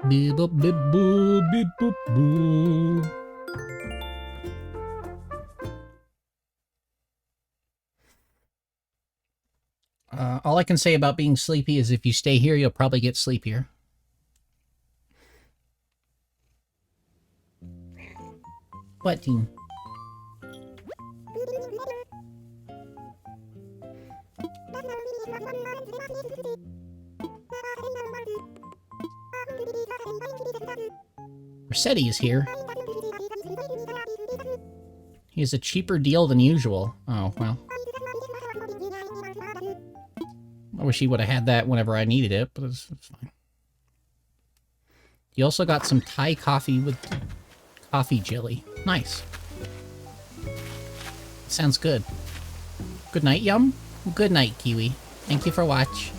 Beep, boop, beep, boop, beep, boop, boop. All I can say about being sleepy is if you stay here, you'll probably get sleepier. What, team? Rossetti is here. He has a cheaper deal than usual. Oh, well. I wish he would have had that whenever I needed it, but it's fine. You also got some Thai coffee with coffee jelly. Nice. Sounds good. Good night, Yum. Good night, Kiwi. Thank you for watch.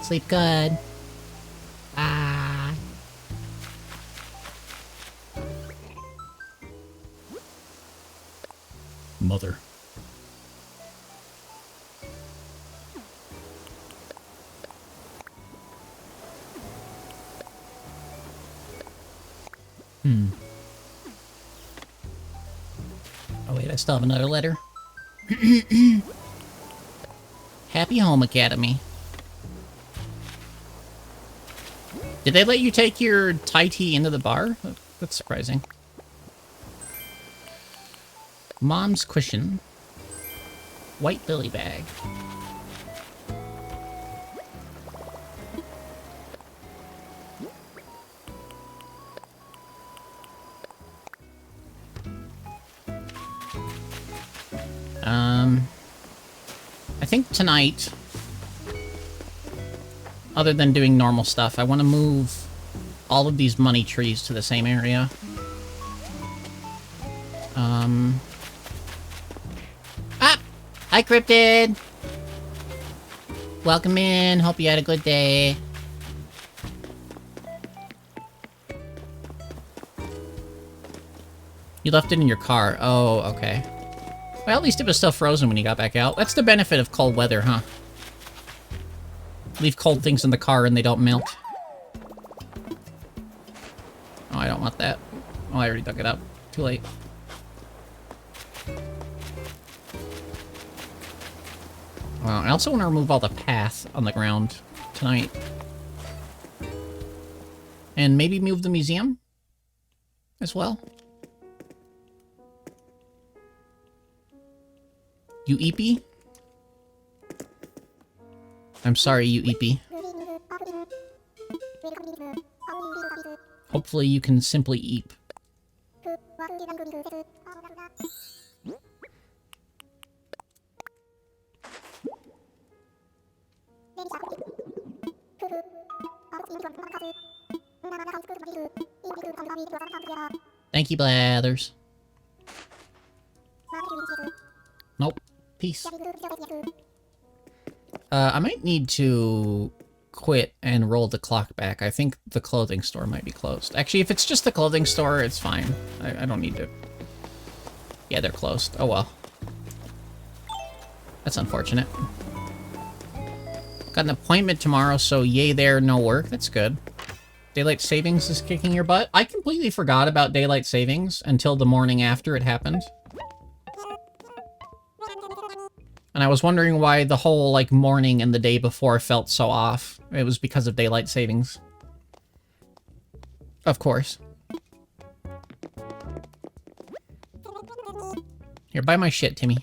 Sleep good. Bye. Mother. Oh wait, I still have another letter. Happy Home Academy. Did they let you take your Thai tea into the bar? That's surprising. Mom's cushion. White billy bag. I think tonight, other than doing normal stuff, I want to move all of these money trees to the same area. Hi, Cryptid! Welcome in. Hope you had a good day. You left it in your car. Oh, okay. Well, at least it was still frozen when you got back out. That's the benefit of cold weather, huh? Leave cold things in the car and they don't melt. Oh, I don't want that. Oh, I already dug it up. Too late. I also want to remove all the path on the ground tonight. And maybe move the museum as well. You eepy? I'm sorry, you eepy. Hopefully you can simply eep. Thank you, Blathers. Nope. Peace. I might need to quit and roll the clock back. I think the clothing store might be closed. Actually, if it's just the clothing store, it's fine. I don't need to... Yeah, they're closed. Oh well. That's unfortunate. Got an appointment tomorrow, so yay there, no work. That's good. Daylight savings is kicking your butt. I completely forgot about daylight savings until the morning after it happened. And I was wondering why the whole, like, morning and the day before felt so off. It was because of daylight savings. Of course. Here, buy my shit, Timmy.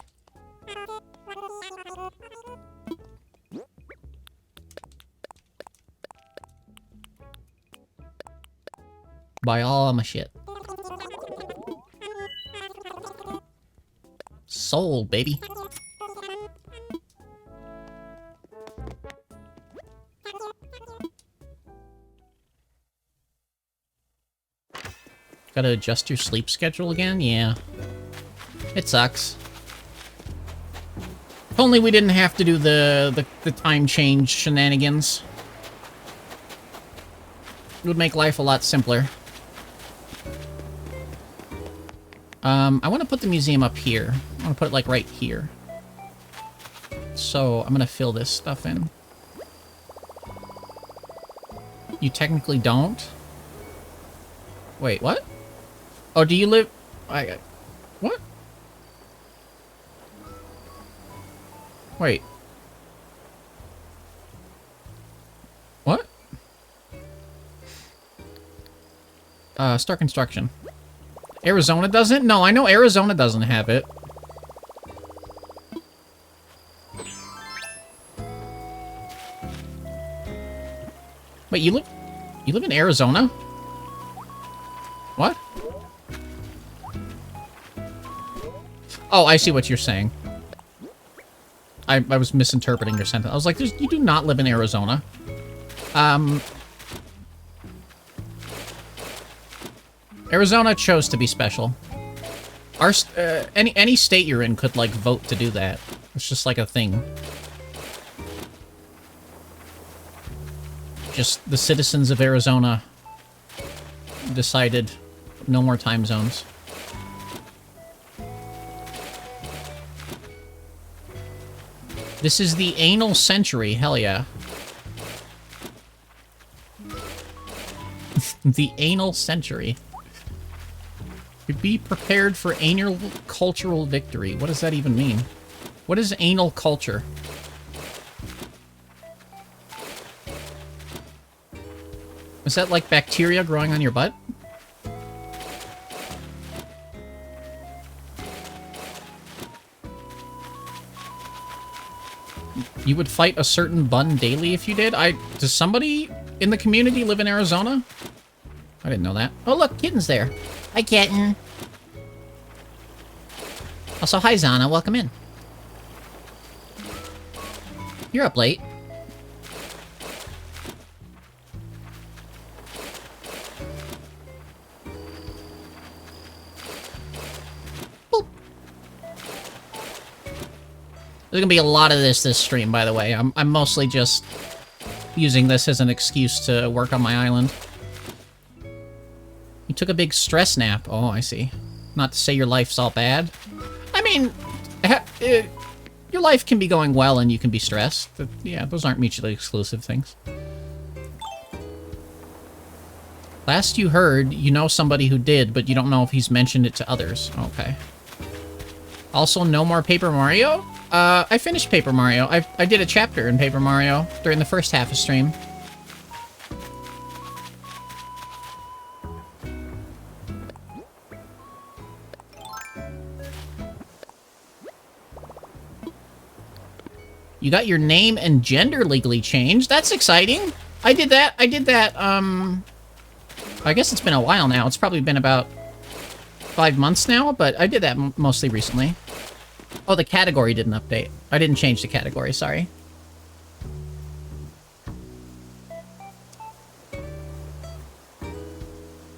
Buy all my shit. Sold, baby. Gotta adjust your sleep schedule again? Yeah. It sucks. If only we didn't have to do the time change shenanigans. It would make life a lot simpler. I want to put the museum up here. I want to put it, like, right here. So, I'm gonna fill this stuff in. You technically don't? Wait, what? Oh, do you live... What? Wait. What? Start construction. Arizona doesn't? No, I know Arizona doesn't have it. Wait, you live in Arizona? What? Oh, I see what you're saying. I was misinterpreting your sentence. I was like, you do not live in Arizona. Arizona chose to be special. Our any state you're in could like vote to do that. It's just like a thing. Just the citizens of Arizona decided no more time zones. This is the anal century, hell yeah. The anal century. Be prepared for anal cultural victory. What does that even mean? What is anal culture? Is that like bacteria growing on your butt? You would fight a certain bun daily if you did? Does somebody in the community live in Arizona? I didn't know that. Oh, look, Kitten's there. Hi, Kitten. Also, hi, Zana. Welcome in. You're up late. Boop. There's gonna be a lot of this stream, by the way. I'm mostly just using this as an excuse to work on my island. You took a big stress nap. Oh, I see. Not to say your life's all bad. I mean, your life can be going well and you can be stressed. But, yeah, those aren't mutually exclusive things. Last you heard, you know somebody who did, but you don't know if he's mentioned it to others. Okay. Also, no more Paper Mario? I finished Paper Mario. I did a chapter in Paper Mario during the first half of stream. You got your name and gender legally changed. That's exciting. I did that, I guess it's been a while now. It's probably been about 5 months now, but I did that mostly recently. Oh, the category didn't update. I didn't change the category, sorry.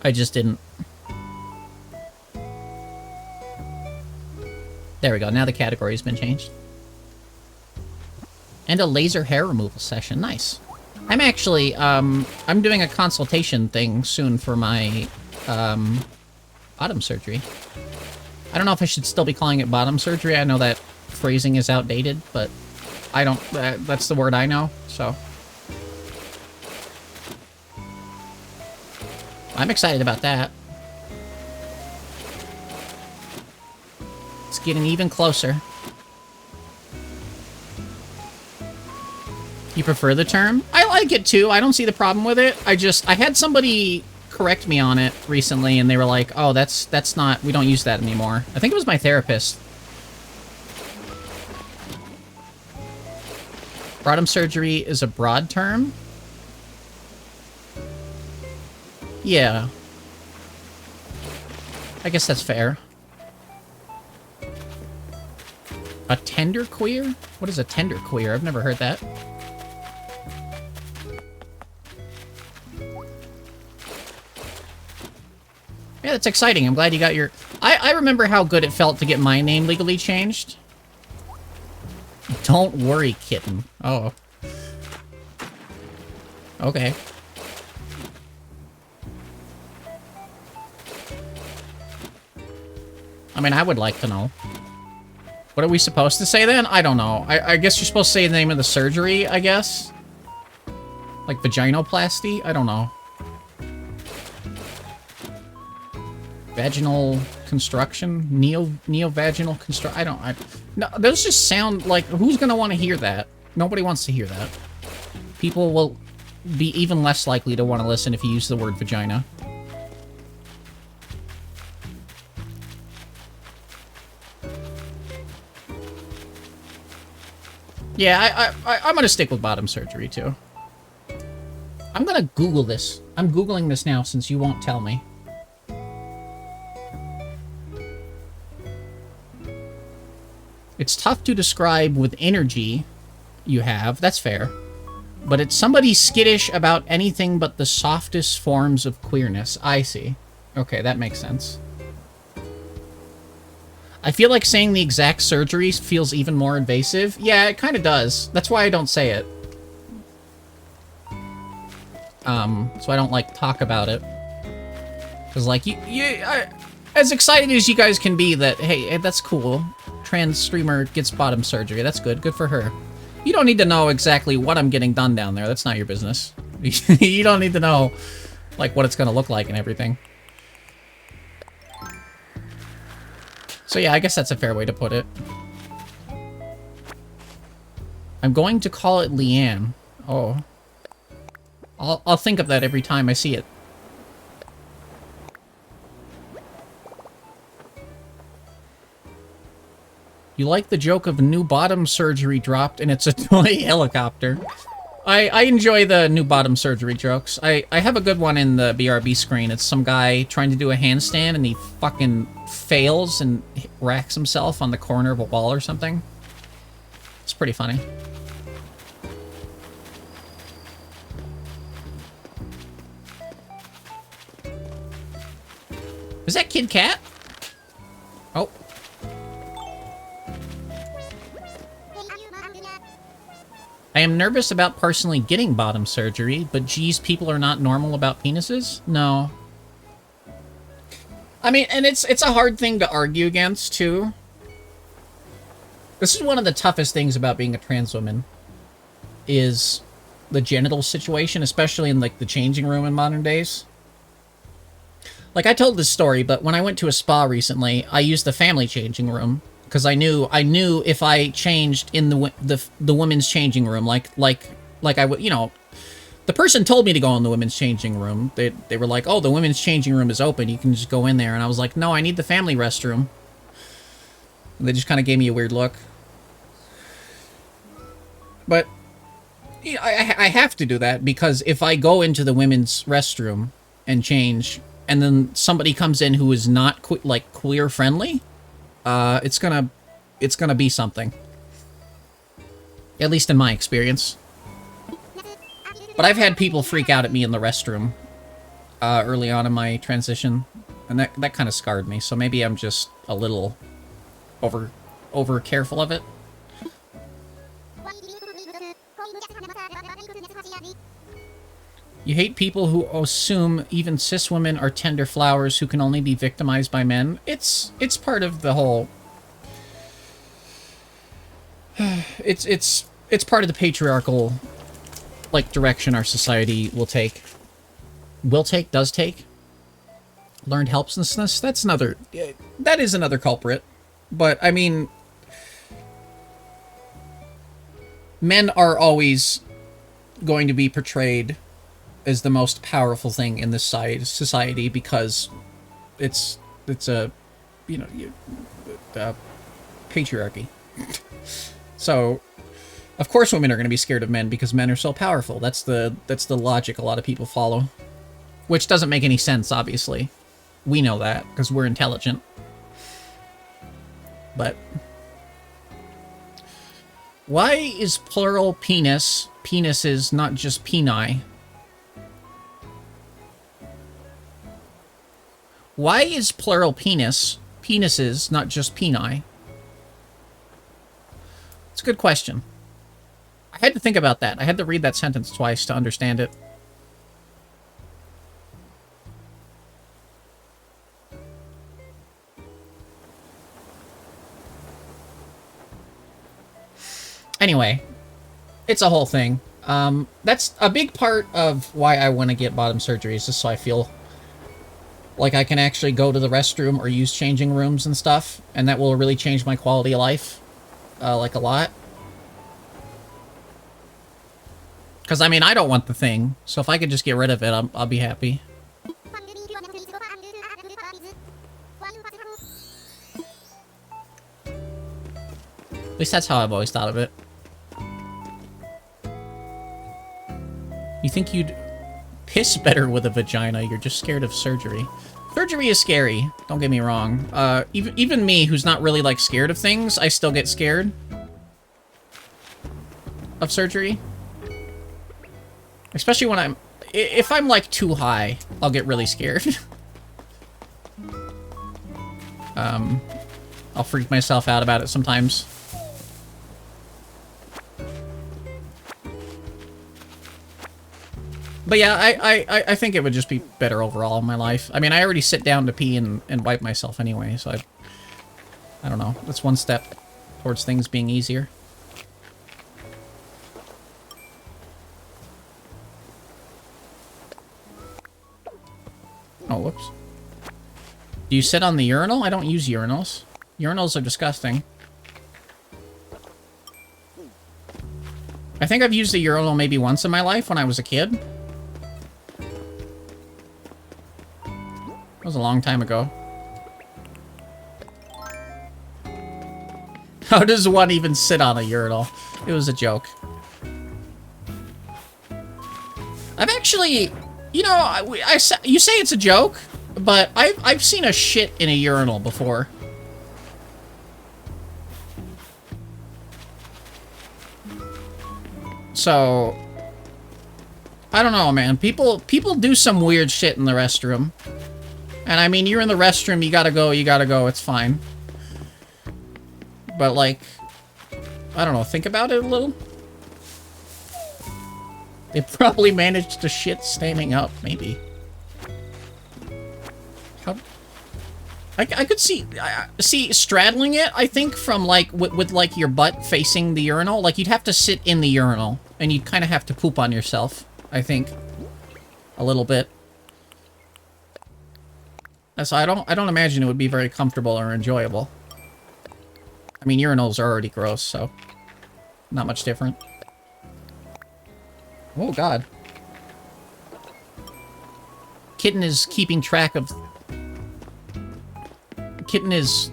I just didn't. There we go. Now the category's been changed. And a laser hair removal session. Nice. I'm actually, I'm doing a consultation thing soon for my, bottom surgery. I don't know if I should still be calling it bottom surgery. I know that phrasing is outdated, but I don't, that's the word I know, so. I'm excited about that. It's getting even closer. You prefer the term? I like it too. I don't see the problem with it. I had somebody correct me on it recently, and they were like, oh, that's not, we don't use that anymore. I think it was my therapist. Bottom surgery is a broad term? Yeah. I guess that's fair. A tender queer? What is a tender queer? I've never heard that. Yeah, that's exciting. I'm glad you got your... I remember how good it felt to get my name legally changed. Don't worry, kitten. Oh. Okay. I mean, I would like to know. What are we supposed to say then? I don't know. I guess you're supposed to say the name of the surgery, I guess? Like vaginoplasty? I don't know. Vaginal construction? Neovaginal construct? No, those just sound like, who's gonna want to hear that? Nobody wants to hear that. People will be even less likely to want to listen if you use the word vagina. Yeah, I'm gonna stick with bottom surgery, too. I'm gonna Google this. I'm Googling this now since you won't tell me. It's tough to describe with energy you have. That's fair. But it's somebody skittish about anything but the softest forms of queerness. I see. Okay, that makes sense. I feel like saying the exact surgery feels even more invasive. Yeah, it kind of does. That's why I don't say it. So I don't, like, talk about it. Because, like, as excited as you guys can be that, hey, that's cool. Trans streamer gets bottom surgery. That's good. Good for her. You don't need to know exactly what I'm getting done down there. That's not your business. You don't need to know, like, what it's going to look like and everything. So yeah, I guess that's a fair way to put it. I'm going to call it Leanne. Oh. I'll think of that every time I see it. You like the joke of new bottom surgery dropped and it's a toy helicopter. I enjoy the new bottom surgery jokes. I have a good one in the BRB screen. It's some guy trying to do a handstand and he fucking fails and racks himself on the corner of a wall or something. It's pretty funny. Is that Kid Cat? Oh. I am nervous about personally getting bottom surgery, but geez, people are not normal about penises? No. I mean, and it's a hard thing to argue against, too. This is one of the toughest things about being a trans woman, is the genital situation, especially in, like, the changing room in modern days. Like, I told this story, but when I went to a spa recently, I used the family changing room. Because I knew if I changed in the women's changing room, like I would, you know, the person told me to go in the women's changing room. They were like, oh, the women's changing room is open. You can just go in there. And I was like, no, I need the family restroom. And they just kind of gave me a weird look. But you know, I have to do that because if I go into the women's restroom and change, and then somebody comes in who is not queer friendly. It's gonna be something. At least in my experience. But I've had people freak out at me in the restroom early on in my transition, and that kind of scarred me. So maybe I'm just a little over careful of it. You hate people who assume even cis women are tender flowers who can only be victimized by men. It's part of the whole. It's part of the patriarchal, like, direction our society does take. Learned helplessness. That is another culprit. But I mean, men are always going to be portrayed is the most powerful thing in this society because it's a, you know, patriarchy. So, of course women are going to be scared of men because men are so powerful. That's the logic a lot of people follow. Which doesn't make any sense, obviously. We know that because we're intelligent. But why is plural penises, not just peni? Why is plural penises, not just peni? It's a good question. I had to think about that. I had to read that sentence twice to understand it. Anyway, it's a whole thing. That's a big part of why I want to get bottom surgery, is just so I feel Like, I can actually go to the restroom or use changing rooms and stuff, and that will really change my quality of life, like, a lot. Because, I mean, I don't want the thing, so if I could just get rid of it, I'll be happy. At least that's how I've always thought of it. You think you'd piss better with a vagina, you're just scared of surgery. Surgery is scary, don't get me wrong. Even me, who's not really, like, scared of things, I still get scared of surgery. Especially when if I'm, like, too high, I'll get really scared. I'll freak myself out about it sometimes. But yeah, I think it would just be better overall in my life. I mean, I already sit down to pee and wipe myself anyway, so I don't know. That's one step towards things being easier. Oh, whoops. Do you sit on the urinal? I don't use urinals. Urinals are disgusting. I think I've used a urinal maybe once in my life when I was a kid. That was a long time ago. How does one even sit on a urinal? It was a joke. I've actually, you know, you say it's a joke, but I've seen a shit in a urinal before. So, I don't know, man. People do some weird shit in the restroom. And I mean, you're in the restroom, you gotta go, it's fine. But like, I don't know, think about it a little. They probably managed to shit standing up, maybe. How? I could see straddling it, I think, from like, with like your butt facing the urinal. Like, you'd have to sit in the urinal, and you'd kind of have to poop on yourself, I think. A little bit. So I don't imagine it would be very comfortable or enjoyable. I mean, urinals are already gross, so not much different. Oh, God. Kitten is keeping track of... Kitten is...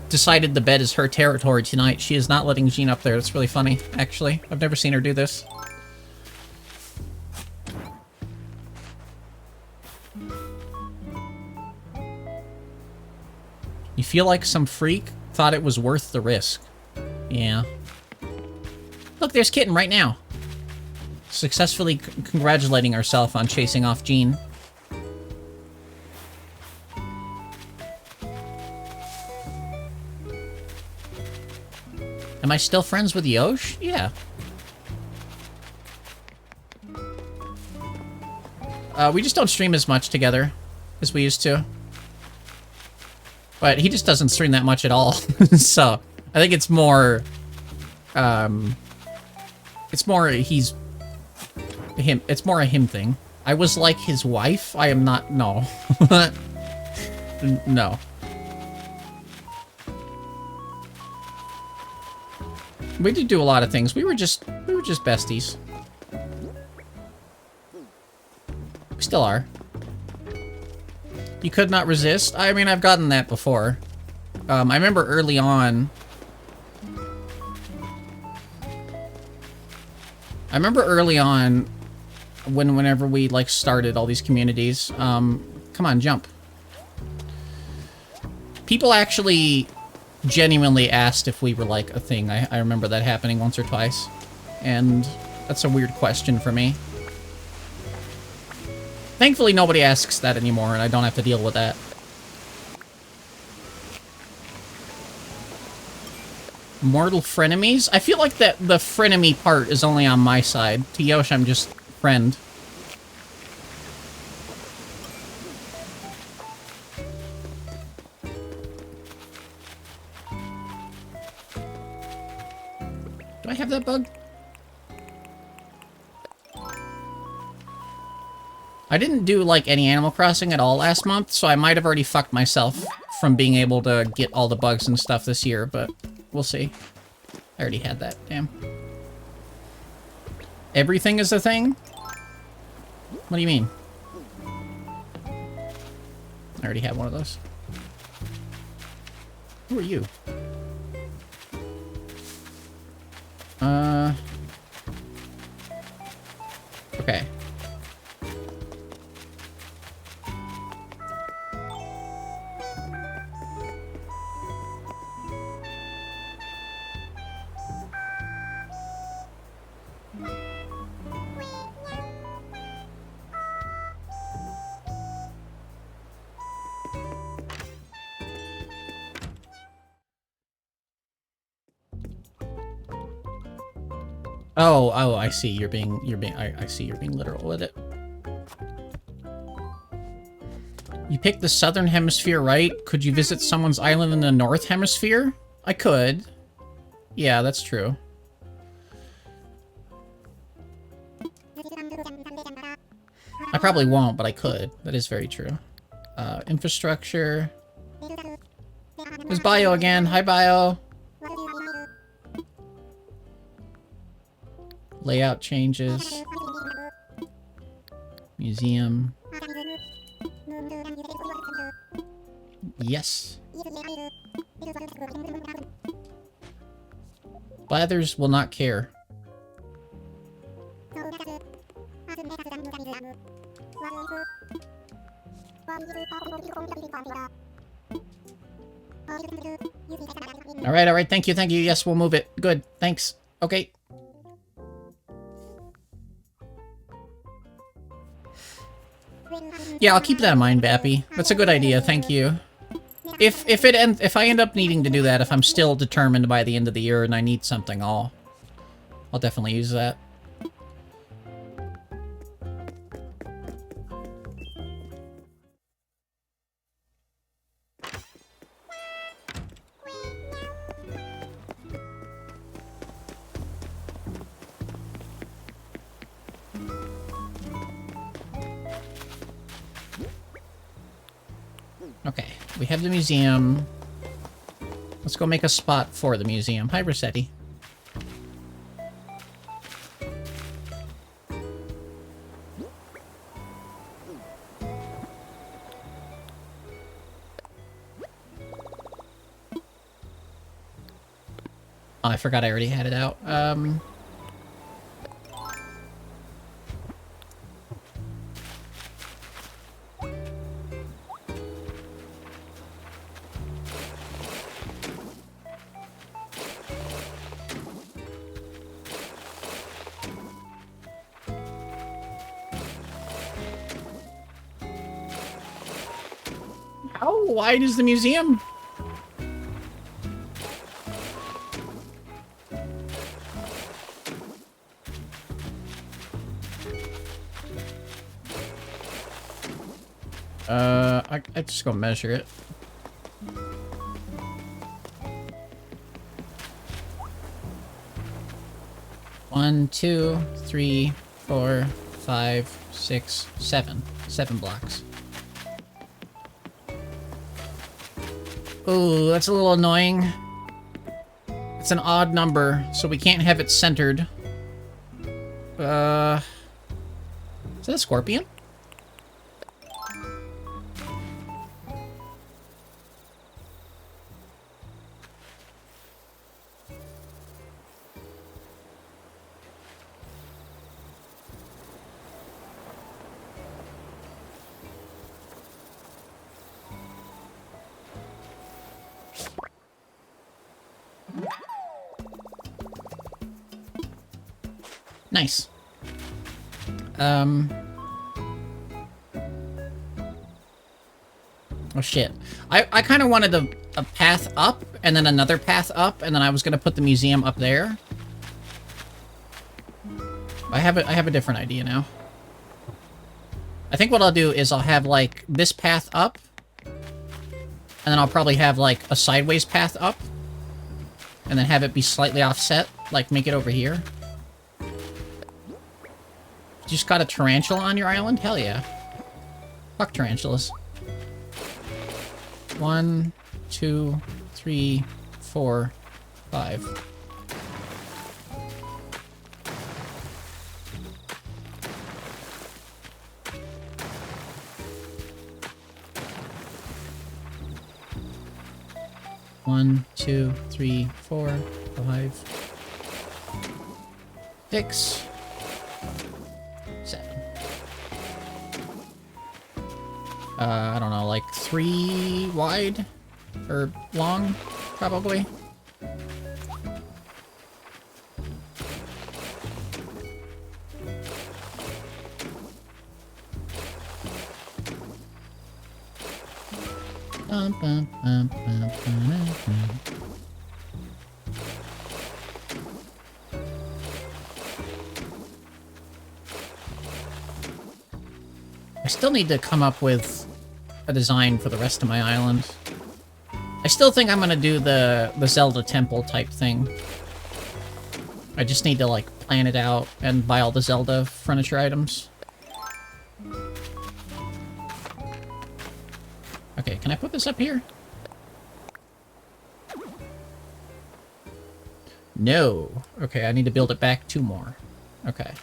decided the bed is her territory tonight. She is not letting Jean up there. It's really funny, actually. I've never seen her do this. You feel like some freak thought it was worth the risk. Yeah. Look, there's Kitten right now. Successfully congratulating herself on chasing off Jean. Am I still friends with Yosh? Yeah. We just don't stream as much together as we used to. But he just doesn't stream that much at all. So, I think it's more... it's more he's... him. It's more a him thing. I was like his wife. I am not... No. No. We did do a lot of things. We were just besties. We still are. You could not resist? I mean, I've gotten that before. I remember early on... whenever we, like, started all these communities, come on, jump. People actually genuinely asked if we were, like, a thing. I remember that happening once or twice. And that's a weird question for me. Thankfully, nobody asks that anymore, and I don't have to deal with that. Mortal frenemies? I feel like that the frenemy part is only on my side. To Yosh, I'm just friend. Do I have that bug? I didn't do, like, any Animal Crossing at all last month, so I might have already fucked myself from being able to get all the bugs and stuff this year, but we'll see. I already had that, damn. Everything is a thing? What do you mean? I already had one of those. Who are you? Okay. Oh, I see. I see you're being literal with it. You picked the southern hemisphere, right? Could you visit someone's island in the north hemisphere? I could. Yeah, that's true. I probably won't, but I could. That is very true. Infrastructure. There's Bio again. Hi, Bio. Layout changes. Museum. Yes. Blathers will not care. Alright, thank you. Yes, we'll move it. Good, thanks. Okay. Yeah, I'll keep that in mind, Bappy. That's a good idea, thank you. If I end up needing to do that, if I'm still determined by the end of the year and I need something, I'll definitely use that. Okay, we have the museum. Let's go make a spot for the museum. Hi, Rossetti. Oh, I forgot I already had it out. How wide is the museum? I just go measure it. One, two, 3, 4, 5, 6, 7. 7 blocks. Ooh, that's a little annoying. It's an odd number, so we can't have it centered. Is that a scorpion? Nice. Oh shit. I kind of wanted a path up, and then another path up, and then I was gonna put the museum up there. I have a different idea now. I think what I'll do is I'll have, like, this path up, and then I'll probably have, like, a sideways path up, and then have it be slightly offset, like, make it over here. You just got a tarantula on your island? Hell yeah. Fuck tarantulas. 1, 2, 3, 4, 5. One, 2, 3, 4, 5, 6, 7. I don't know, like 3 wide or long, probably. I still need to come up with a design for the rest of my island. I still think I'm gonna do the Zelda temple type thing. I just need to, like, plan it out and buy all the Zelda furniture items. Okay, can I put this up here? No. Okay, I need to build it back 2 more. Okay.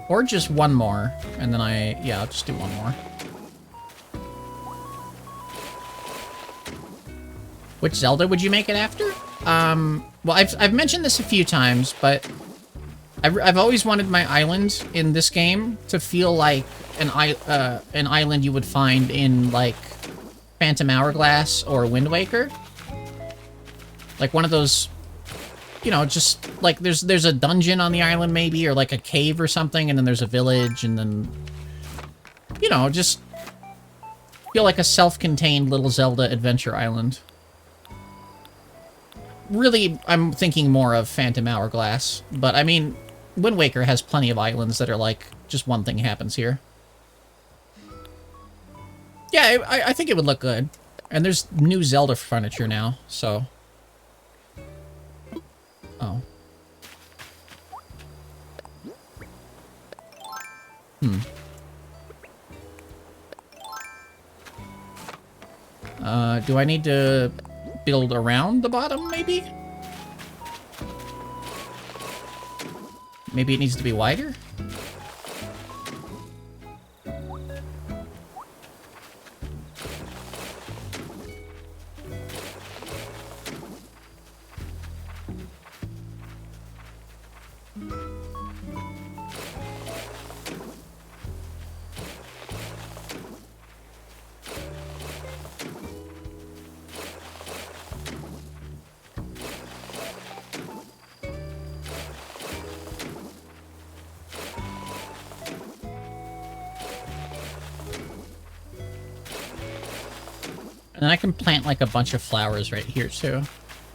Or just 1 more, and then yeah, I'll just do 1 more. Which Zelda would you make it after? Well, I've mentioned this a few times, but I've always wanted my island in this game to feel like an island you would find in, like, Phantom Hourglass or Wind Waker. Like one of those, you know, just like there's a dungeon on the island maybe, or like a cave or something, and then there's a village, and then, you know, just feel like a self-contained little Zelda adventure island. Really, I'm thinking more of Phantom Hourglass, but I mean, Wind Waker has plenty of islands that are like, just one thing happens here. Yeah, I think it would look good. And there's new Zelda furniture now, so... Oh. Do I need to build around the bottom, maybe? Maybe it needs to be wider? And I can plant, like, a bunch of flowers right here, too.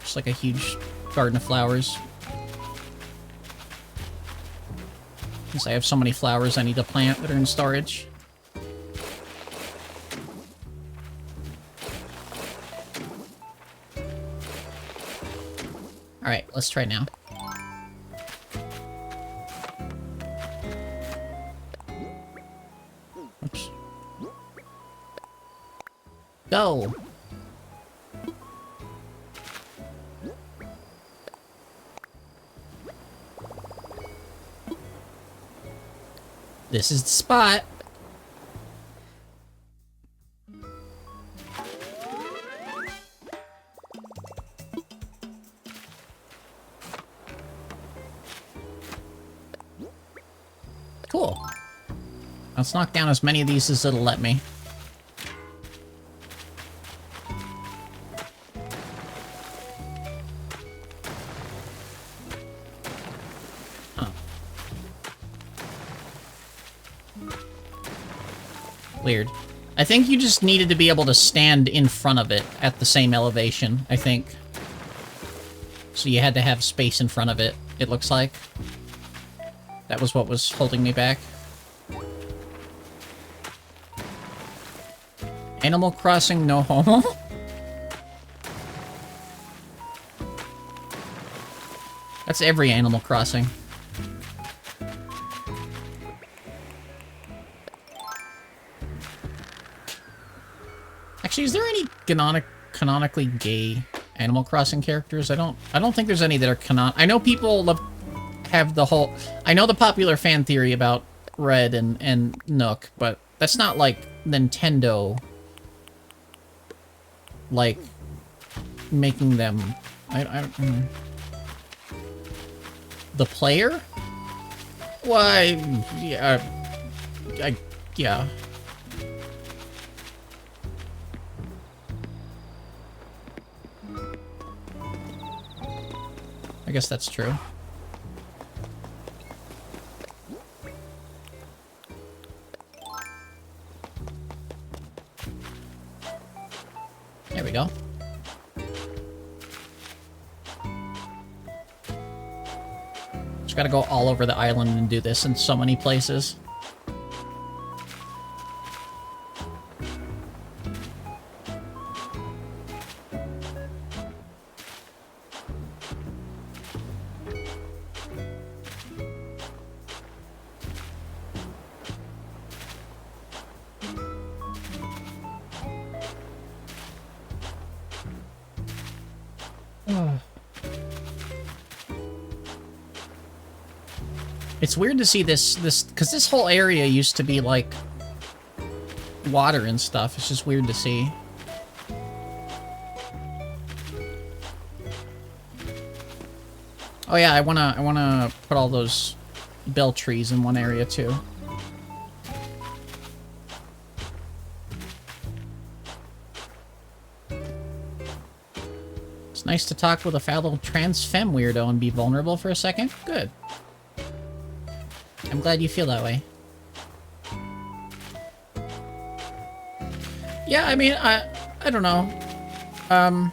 Just, like, a huge garden of flowers. Since I have so many flowers I need to plant that are in storage. Alright, let's try now. Oops. Go! This is the spot. Cool. Let's knock down as many of these as it'll let me. Weird. I think you just needed to be able to stand in front of it at the same elevation, I think. So you had to have space in front of it, it looks like. That was what was holding me back. Animal Crossing no homo? That's every Animal Crossing. Actually, is there any canonically gay Animal Crossing characters? I don't think there's any that are I know people have the whole... I know the popular fan theory about Red and Nook, but that's not like Nintendo, like, making them... The player? Why, yeah, yeah. I guess that's true. There we go. Just gotta go all over the island and do this in so many places. It's weird to see this, because this whole area used to be, like, water and stuff. It's just weird to see. Oh yeah, I wanna put all those bell trees in one area, too. It's nice to talk with a fellow trans femme weirdo and be vulnerable for a second. Good. I'm glad you feel that way. Yeah, I mean, I don't know. The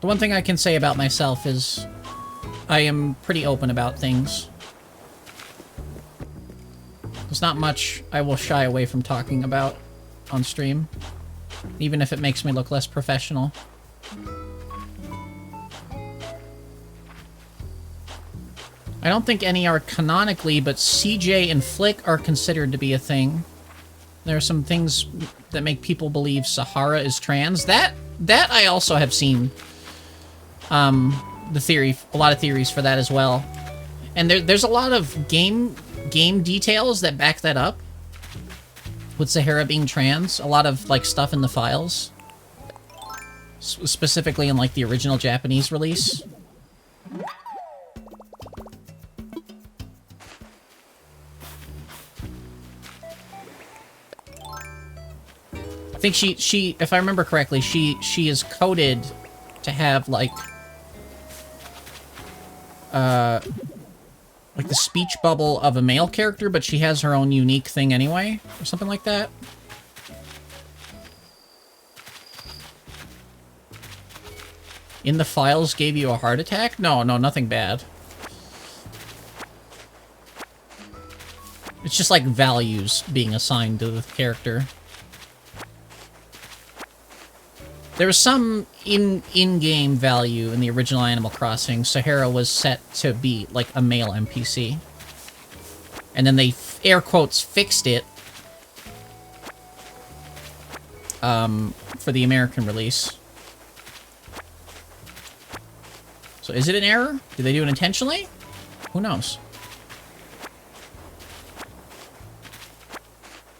one thing I can say about myself is I am pretty open about things. There's not much I will shy away from talking about on stream, even if it makes me look less professional. I don't think any are canonically, but CJ and Flick are considered to be a thing. There are some things that make people believe Sahara is trans. That I also have seen the theory, a lot of theories for that as well. And there's a lot of game details that back that up. With Sahara being trans, a lot of like stuff in the files. Specifically in like the original Japanese release. I think she, if I remember correctly, she is coded to have like the speech bubble of a male character, but she has her own unique thing anyway, or something like that. In the files gave you a heart attack? No, nothing bad. It's just like values being assigned to the character. There was some in-game value in the original Animal Crossing. Sahara was set to be like a male NPC. And then they, air quotes, fixed it for the American release. So is it an error? Did they do it intentionally? Who knows?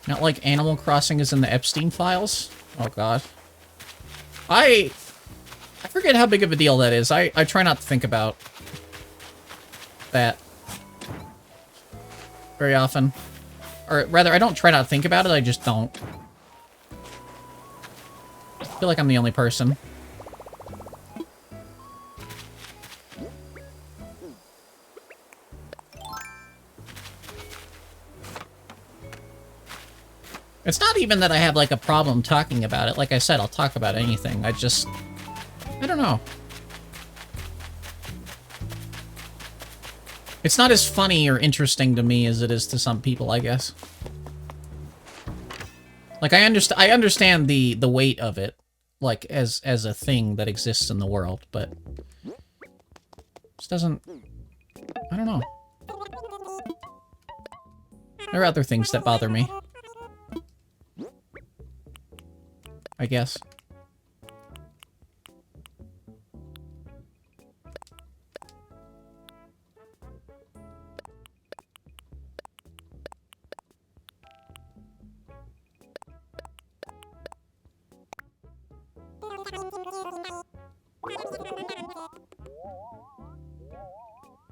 Not like Animal Crossing is in the Epstein files? Oh god. I forget how big of a deal that is. I try not to think about that very often. Or rather, I don't try not to think about it, I just don't. I feel like I'm the only person. It's not even that I have, like, a problem talking about it. Like I said, I'll talk about anything. I don't know. It's not as funny or interesting to me as it is to some people, I guess. Like, I understand the weight of it, like, as a thing that exists in the world, but... it just doesn't... I don't know. There are other things that bother me. I guess.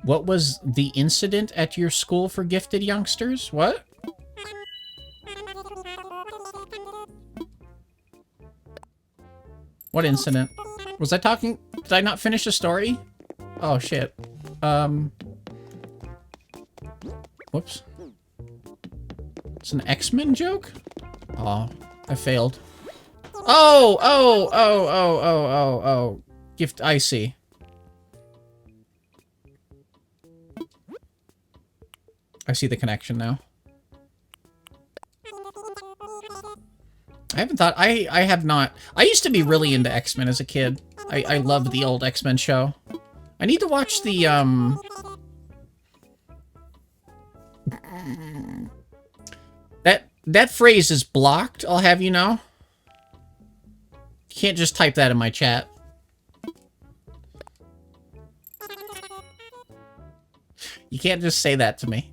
What was the incident at your school for gifted youngsters? What? What incident? Was I talking? Did I not finish the story? Oh, shit. Whoops. It's an X-Men joke? Oh, I failed. Oh, oh, oh, oh, oh, oh, oh. Gift, I see. I see the connection now. I haven't thought, I have not. I used to be really into X-Men as a kid. I loved the old X-Men show. I need to watch the, That phrase is blocked, I'll have you know. You can't just type that in my chat. You can't just say that to me.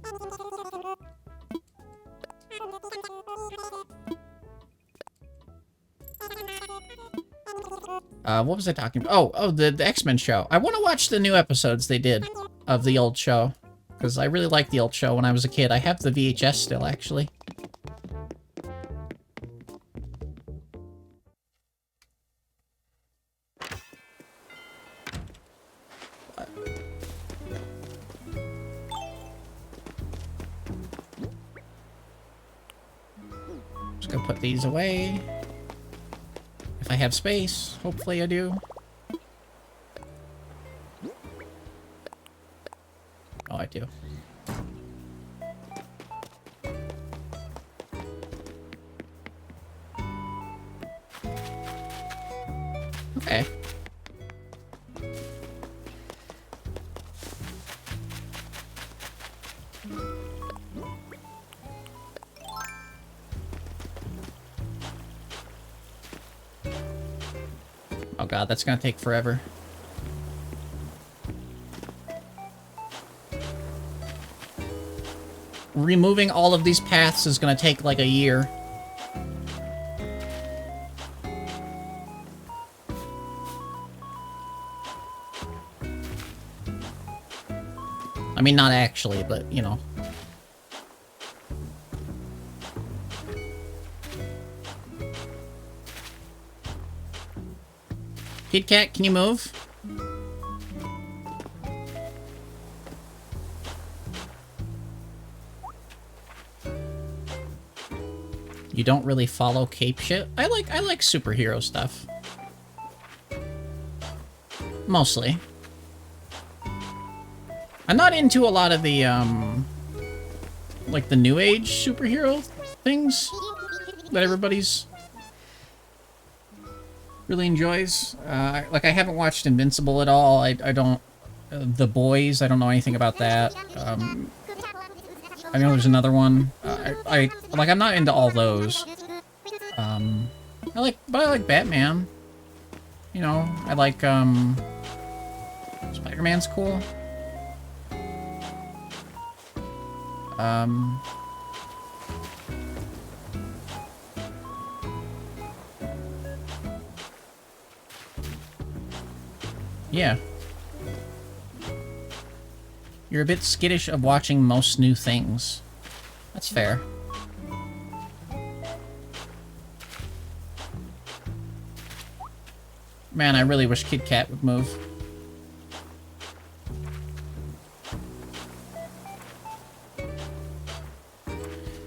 What was I talking about? Oh, the X-Men show. I want to watch the new episodes they did of the old show. Because I really liked the old show when I was a kid. I have the VHS still, actually. Just gonna put these away. If I have space, hopefully I do. Oh, I do. Okay. Oh god, that's gonna take forever. Removing all of these paths is gonna take like a year. I mean, not actually, but, you know. Kid Cat, can you move? You don't really follow cape shit? I like superhero stuff. Mostly. I'm not into a lot of the, like the new age superhero things that everybody's really enjoys. Like, I haven't watched Invincible at all. I don't... The Boys, I don't know anything about that. I know there's another one. Like, I'm not into all those. But I like Batman. You know, I like, Spider-Man's cool. Yeah. You're a bit skittish of watching most new things. That's fair. Man, I really wish Kid Cat would move.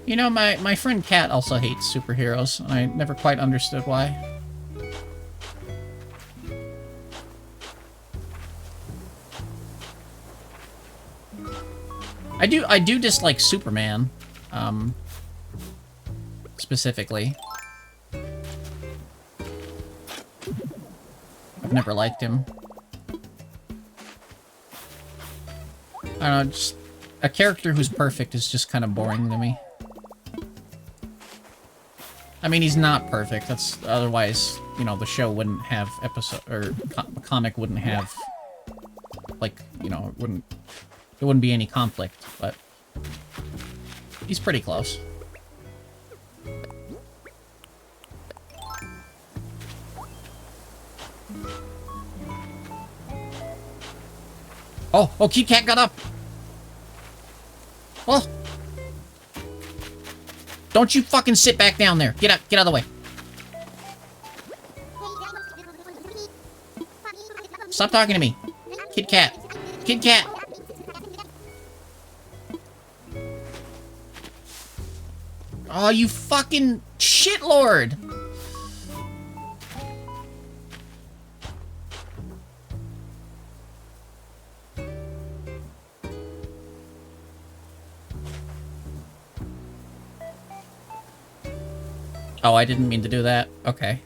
You know, my friend Cat also hates superheroes, and I never quite understood why. I do dislike Superman, specifically. I've never liked him. I don't know, just a character who's perfect is just kind of boring to me. I mean, he's not perfect. That's otherwise, you know, the show wouldn't have episode or the comic wouldn't have like, you know, it wouldn't be any conflict, but he's pretty close. Oh, Kit Kat got up. Oh. Don't you fucking sit back down there. Get out of the way. Stop talking to me. Kit Kat. Kit Kat. Oh, you fucking shitlord. Oh, I didn't mean to do that. Okay.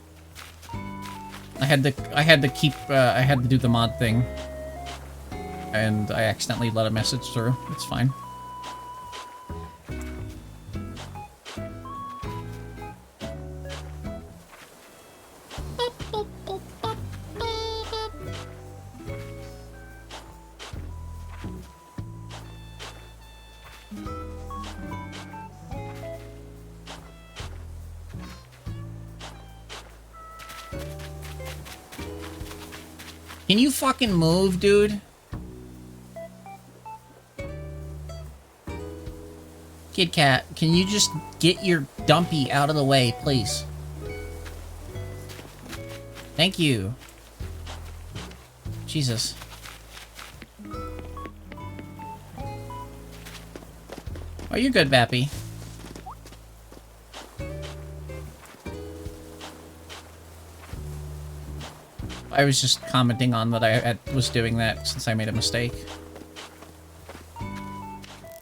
I had to do the mod thing. And I accidentally let a message through. It's fine. Can you fucking move, dude? Kit Kat, can you just get your dumpy out of the way, please? Thank you. Jesus. Oh, you're good, Vappy. I was just commenting on that I was doing that since I made a mistake.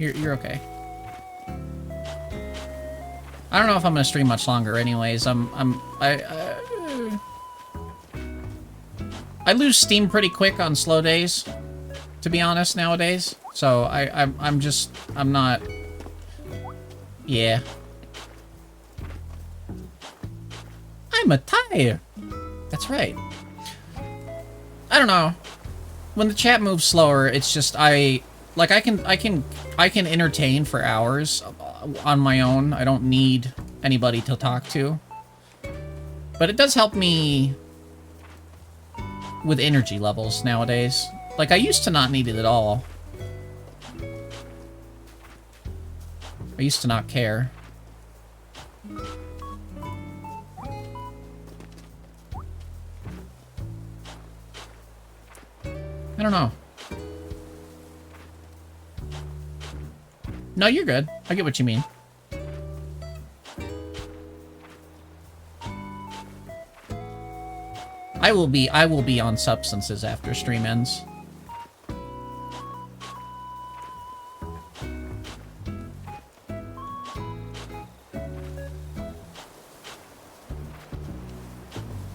You're okay. I don't know if I'm gonna stream much longer. Anyways, I lose steam pretty quick on slow days, to be honest nowadays. So I'm not. Yeah. I'm a tire. That's right. I don't know. When the chat moves slower, it's just I can entertain for hours on my own. I don't need anybody to talk to. But it does help me with energy levels nowadays. Like, I used to not need it at all. I used to not care. I don't know. No, you're good. I get what you mean. I will be on substances after stream ends.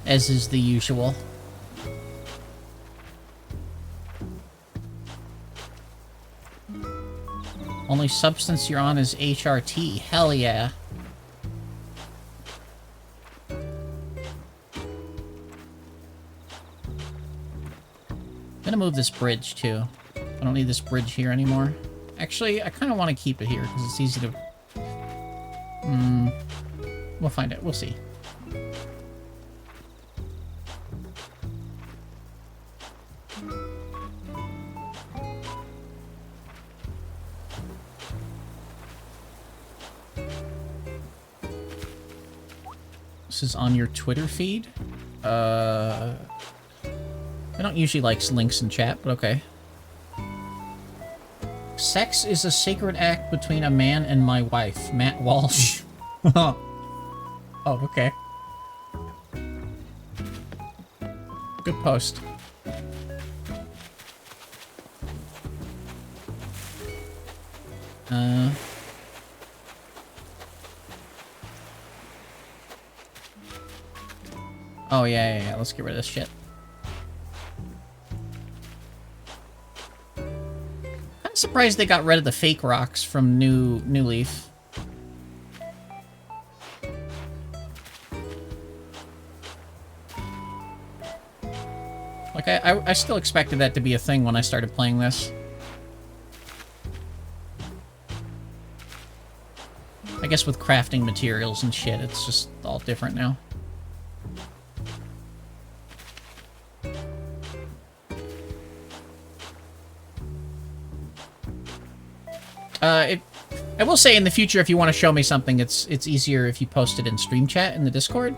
As is the usual. Only substance you're on is HRT. Hell yeah. I'm gonna move this bridge, too. I don't need this bridge here anymore. Actually, I kind of want to keep it here, because it's easy to... We'll find it. We'll see. This is on your Twitter feed? I don't usually like links in chat, but okay. Sex is a sacred act between a man and my wife, Matt Walsh. Oh, okay. Good post. Oh, yeah. Let's get rid of this shit. I'm surprised they got rid of the fake rocks from New Leaf. Like, I still expected that to be a thing when I started playing this. I guess with crafting materials and shit, it's just all different now. I will say in the future, if you want to show me something, it's easier if you post it in stream chat in the Discord.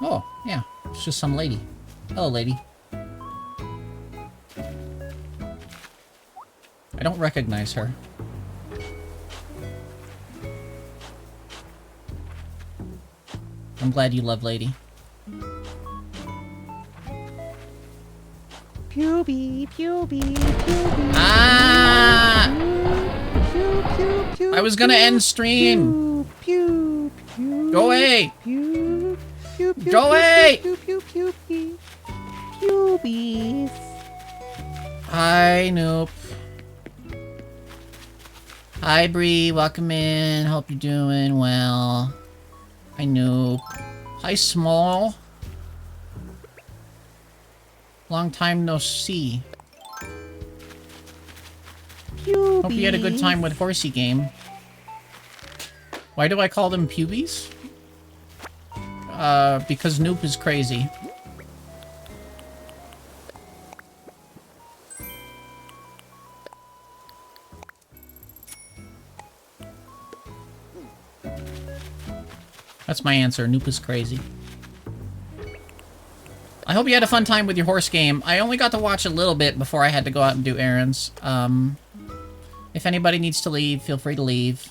Oh, yeah. It's just some lady. Hello, lady. I don't recognize her. I'm glad you love lady. Puby, puby, puby. Ah! Pew, pew, pew, I was gonna end stream. Pew, pew, Go away. pew, pew, pew, Go away. Pew, pew, pew, pew, Pubies. Hi, Noop. Hi, Bree. Welcome in. Hope you're doing well. Hi, Noop. Hi, Small. Long time no see. Pubies. Hope you had a good time with Horsey Game. Why do I call them pubies? Because Noop is crazy. That's my answer. Noop is crazy. I hope you had a fun time with your horse game. I only got to watch a little bit before I had to go out and do errands. If anybody needs to leave, feel free to leave.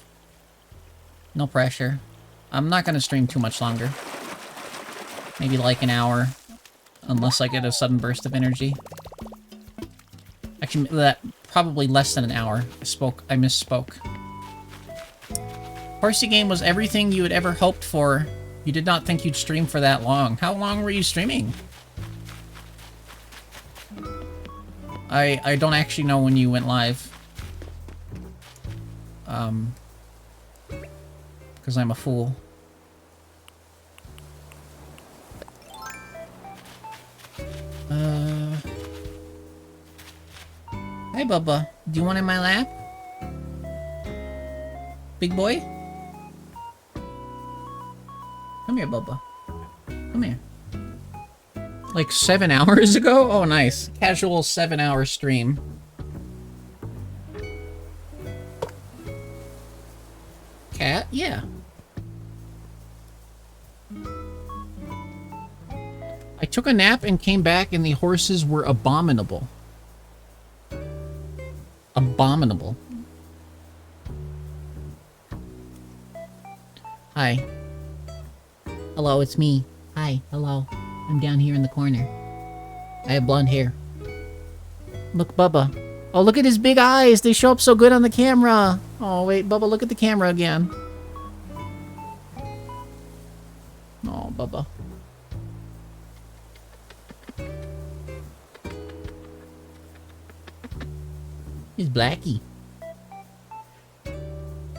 No pressure. I'm not going to stream too much longer. Maybe like an hour. Unless I get a sudden burst of energy. Actually, that probably less than an hour. I misspoke. Horsey Game was everything you had ever hoped for. You did not think you'd stream for that long. How long were you streaming? I don't actually know when you went live. Because I'm a fool. Hi, Bubba. Do you want in my lap? Big boy? Come here, Bubba. Come here. Like 7 hours ago? Oh, nice. Casual 7-hour stream. Cat? Yeah. I took a nap and came back and the horses were abominable. Abominable. Hi. Hello, it's me. Hi, hello. I'm down here in the corner. I have blonde hair. Look, Bubba. Oh, look at his big eyes. They show up so good on the camera. Oh, wait, Bubba, look at the camera again. Oh, Bubba. He's Blackie.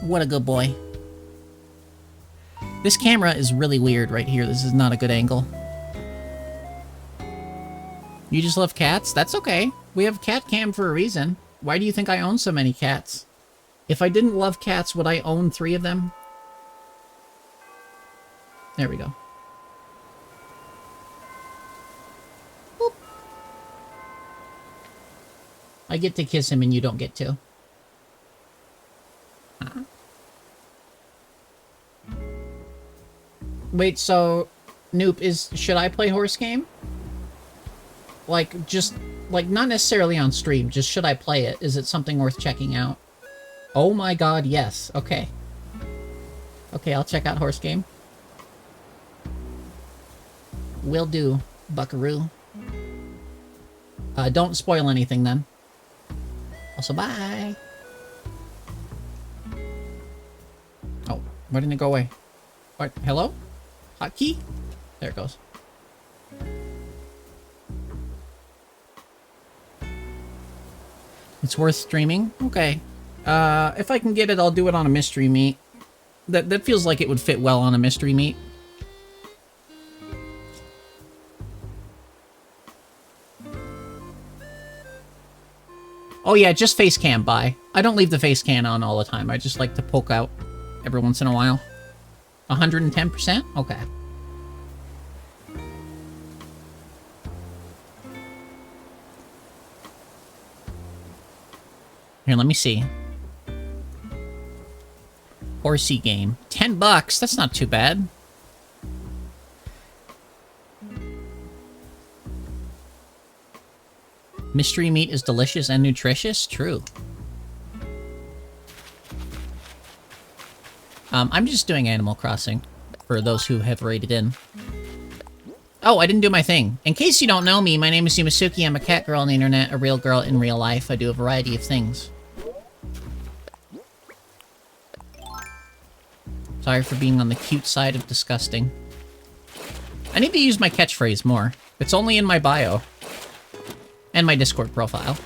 What a good boy. This camera is really weird right here. This is not a good angle. You just love cats? That's okay. We have cat cam for a reason. Why do you think I own so many cats? If I didn't love cats, would I own 3 of them? There we go. Boop. I get to kiss him and you don't get to. Wait, so... Noop, should I play horse game? Like, just... Like, not necessarily on stream, just should I play it? Is it something worth checking out? Oh my god, yes. Okay. Okay, I'll check out horse game. Will do, buckaroo. Don't spoil anything then. Also, bye! Oh, why didn't it go away? What? Hello? Hotkey? There it goes. It's worth streaming? Okay. If I can get it, I'll do it on a mystery meet. That feels like it would fit well on a mystery meat. Oh yeah, just face cam, bye. I don't leave the face cam on all the time. I just like to poke out every once in a while. 110%? Okay. Here, let me see. Horsey game. $10, that's not too bad. Mystery meat is delicious and nutritious? True. I'm just doing Animal Crossing, for those who have rated in. Oh, I didn't do my thing. In case you don't know me, my name is Yumasuki. I'm a cat girl on the internet, a real girl in real life. I do a variety of things. Sorry for being on the cute side of disgusting. I need to use my catchphrase more. It's only in my bio. And my Discord profile.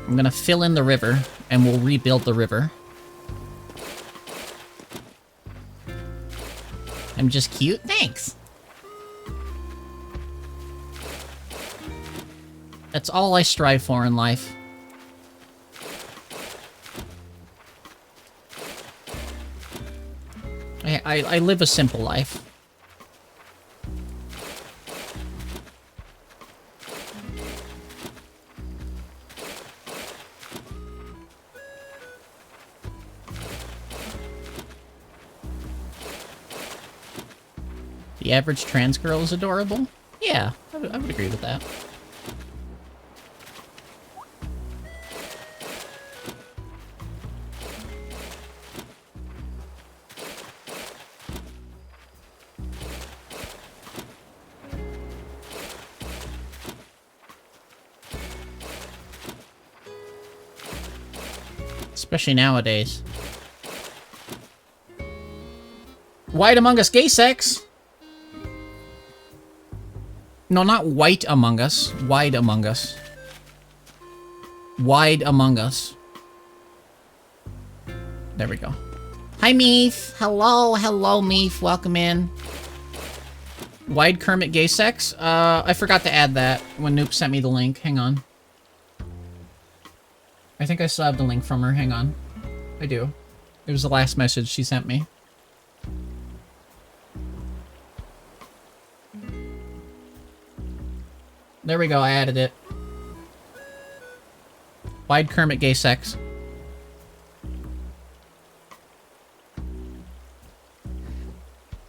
I'm gonna fill in the river, and we'll rebuild the river. I'm just cute? Thanks! That's all I strive for in life. I live a simple life. The average trans girl is adorable? Yeah, I would agree with that. Especially nowadays. White Among Us gay sex? No, not White Among Us. Wide Among Us. Wide Among Us. There we go. Hi, Meef. Hello, hello, Meef. Welcome in. Wide Kermit gay sex? I forgot to add that when Noop sent me the link. Hang on. I think I still have the link from her. Hang on. I do. It was the last message she sent me. There we go, I added it. Wide Kermit gay sex.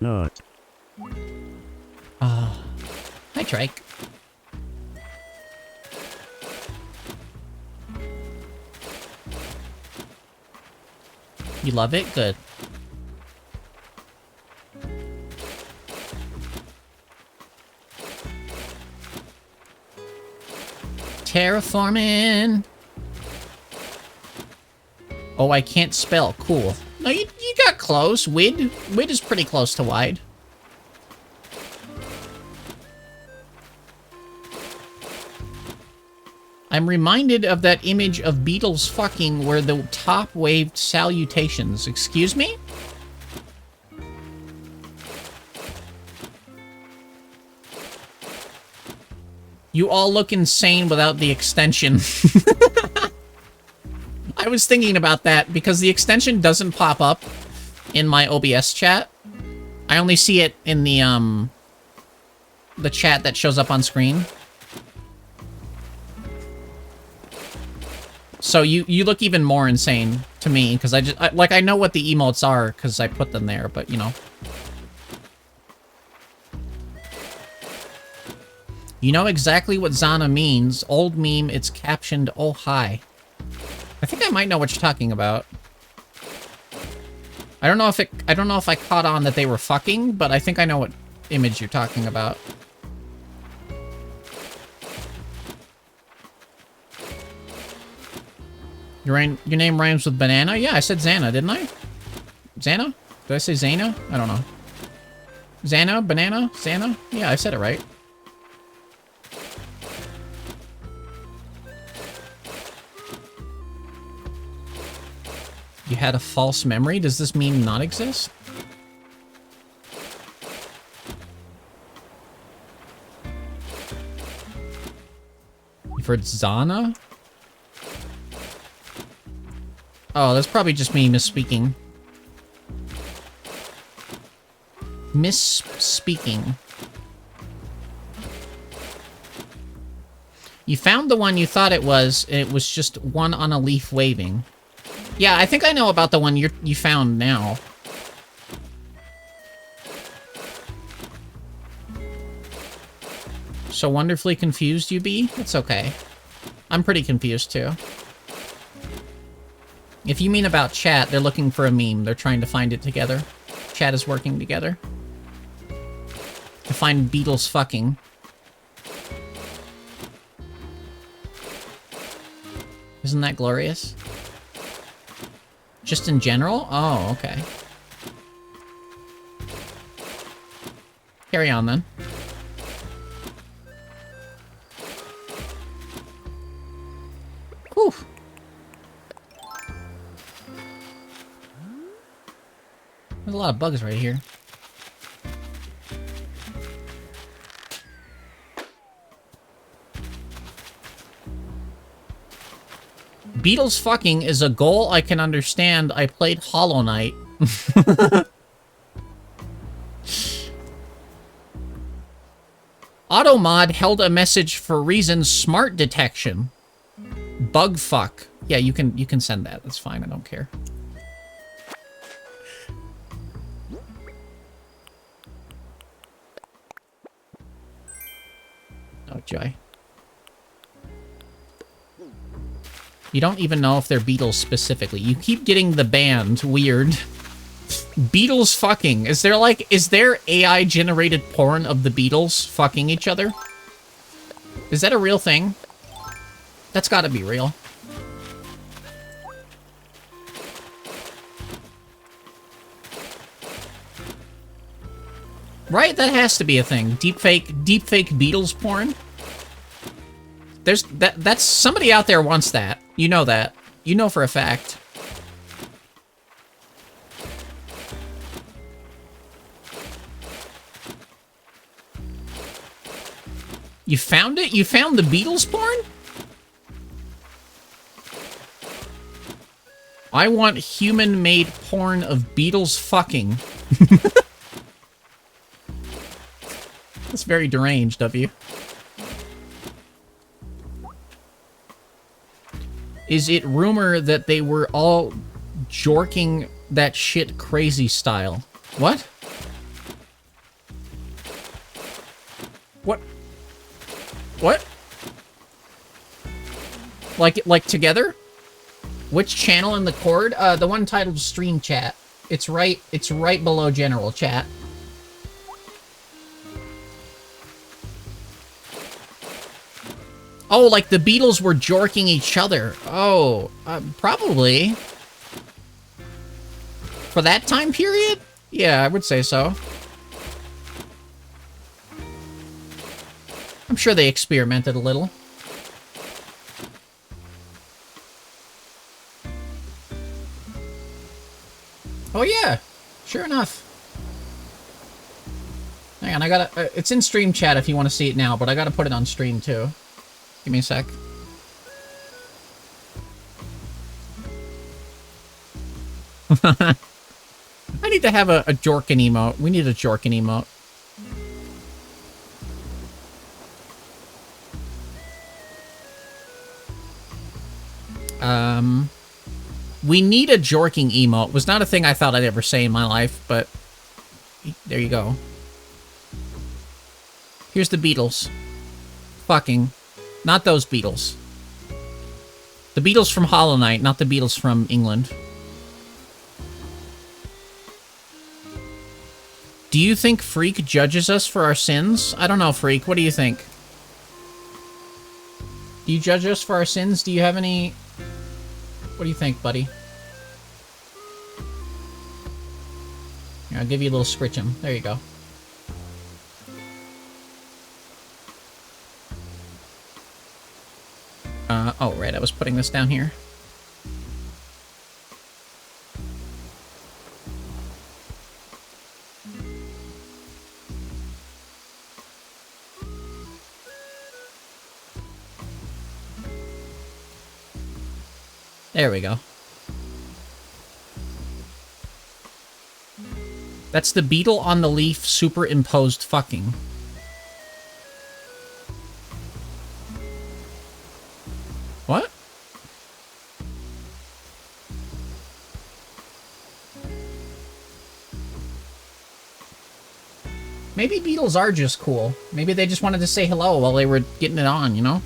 Not. Hi, Trike. You love it? Good. Terraforming. Oh, I can't spell. Cool. No, you got close. Wid is pretty close to wide. I'm reminded of that image of Beatles fucking where the top waved salutations. Excuse me? You all look insane without the extension. I was thinking about that because the extension doesn't pop up in my OBS chat. I only see it in the chat that shows up on screen. So you look even more insane to me because I know what the emotes are because I put them there, but you know. You know exactly what Zana means. Old meme, it's captioned, oh hi. I think I might know what you're talking about. I don't know if I caught on that they were fucking, but I think I know what image you're talking about. Your name rhymes with banana? Yeah, I said Xana, didn't I? Xana? Did I say Xana? I don't know. Xana? Banana? Xana? Yeah, I said it right. You had a false memory? Does this mean not exist? You've heard Zana? Oh, that's probably just me misspeaking. Misspeaking. You found the one you thought it was, and it was just one on a leaf waving. Yeah, I think I know about the one you found now. So wonderfully confused you be? It's okay. I'm pretty confused too. If you mean about chat, they're looking for a meme. They're trying to find it together. Chat is working together. To find Beatles fucking. Isn't that glorious? Just in general? Oh, okay. Carry on then. Whew. There's a lot of bugs right here. Beatles fucking is a goal I can understand. I played Hollow Knight. Automod held a message for reasons smart detection. Bug fuck. Yeah, you can send that. That's fine. I don't care. Oh, joy. You don't even know if they're Beatles specifically. You keep getting the band. Weird. Beatles fucking. Is there AI generated porn of the Beatles fucking each other? Is that a real thing? That's gotta be real. Right? That has to be a thing. Deepfake Beatles porn? That's somebody out there wants that. You know that. You know for a fact. You found it? You found the Beatles porn? I want human-made porn of Beatles fucking. That's very deranged of you. Is it rumor that they were all jorking that shit crazy style? What? What? What? Like together? Which channel in the cord? The one titled Stream Chat. It's right below General Chat. Oh, like the Beatles were jorking each other. Oh, probably. For that time period? Yeah, I would say so. I'm sure they experimented a little. Oh yeah, sure enough. Hang on, I gotta... it's in Stream Chat if you want to see it now, but I gotta put it on stream too. Give me a sec. I need to have a Jorkin emote. We need a Jorkin emote. We need a jorking emote. Was not a thing I thought I'd ever say in my life, but there you go. Here's the Beatles. Fucking. Not those Beatles. The Beatles from Hollow Knight, not the Beatles from England. Do you think Freak judges us for our sins? I don't know, Freak. What do you think? Do you judge us for our sins? Do you have any... What do you think, buddy? Here, I'll give you a little scritchum. There you go. Oh, right, I was putting this down here. There we go. That's the beetle on the leaf superimposed fucking. What? Maybe beetles are just cool. Maybe they just wanted to say hello while they were getting it on, you know?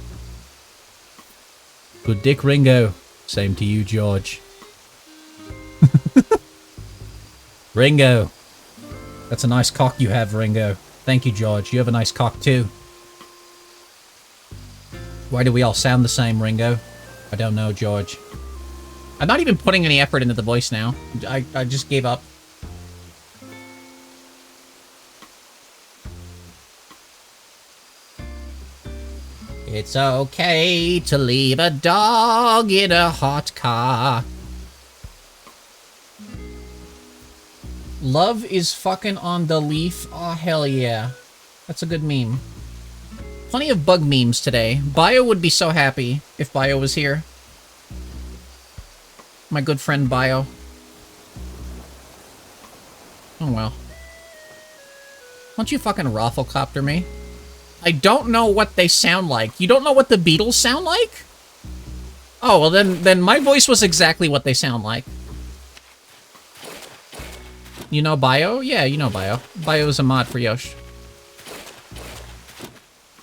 Good dick, Ringo. Same to you, George. Ringo. That's a nice cock you have, Ringo. Thank you, George. You have a nice cock, too. Why do we all sound the same, Ringo? I don't know, George. I'm not even putting any effort into the voice now. I just gave up. It's okay to leave a dog in a hot car. Love is fucking on the leaf. Oh, hell yeah. That's a good meme. Plenty of bug memes today. Bio would be so happy if Bio was here. My good friend Bio. Oh well. Why don't you fucking rafflecopter me? I don't know what they sound like. You don't know what the Beatles sound like? Oh, well then my voice was exactly what they sound like. You know Bio? Yeah, you know Bio. Bio is a mod for Yosh.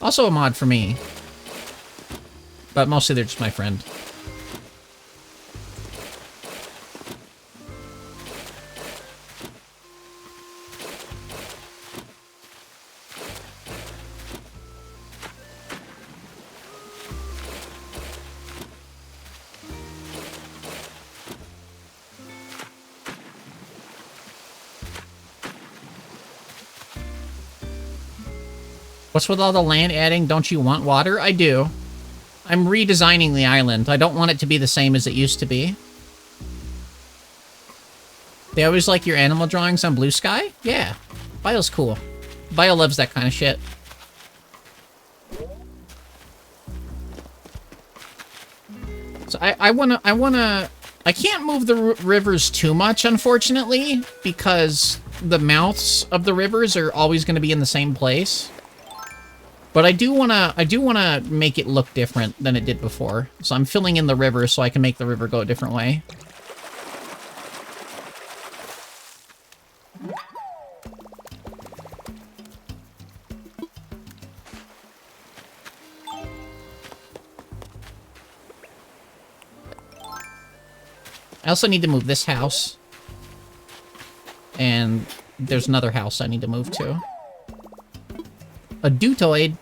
Also a mod for me. But mostly they're just my friend. What's with all the land adding? Don't you want water? I do. I'm redesigning the island. I don't want it to be the same as it used to be. They always like your animal drawings on Blue Sky? Yeah. Bio's cool. Bio loves that kind of shit. So I can't move the rivers too much, unfortunately, because the mouths of the rivers are always going to be in the same place. But I do wanna make it look different than it did before. So I'm filling in the river so I can make the river go a different way. I also need to move this house. And there's another house I need to move to. A dutoid.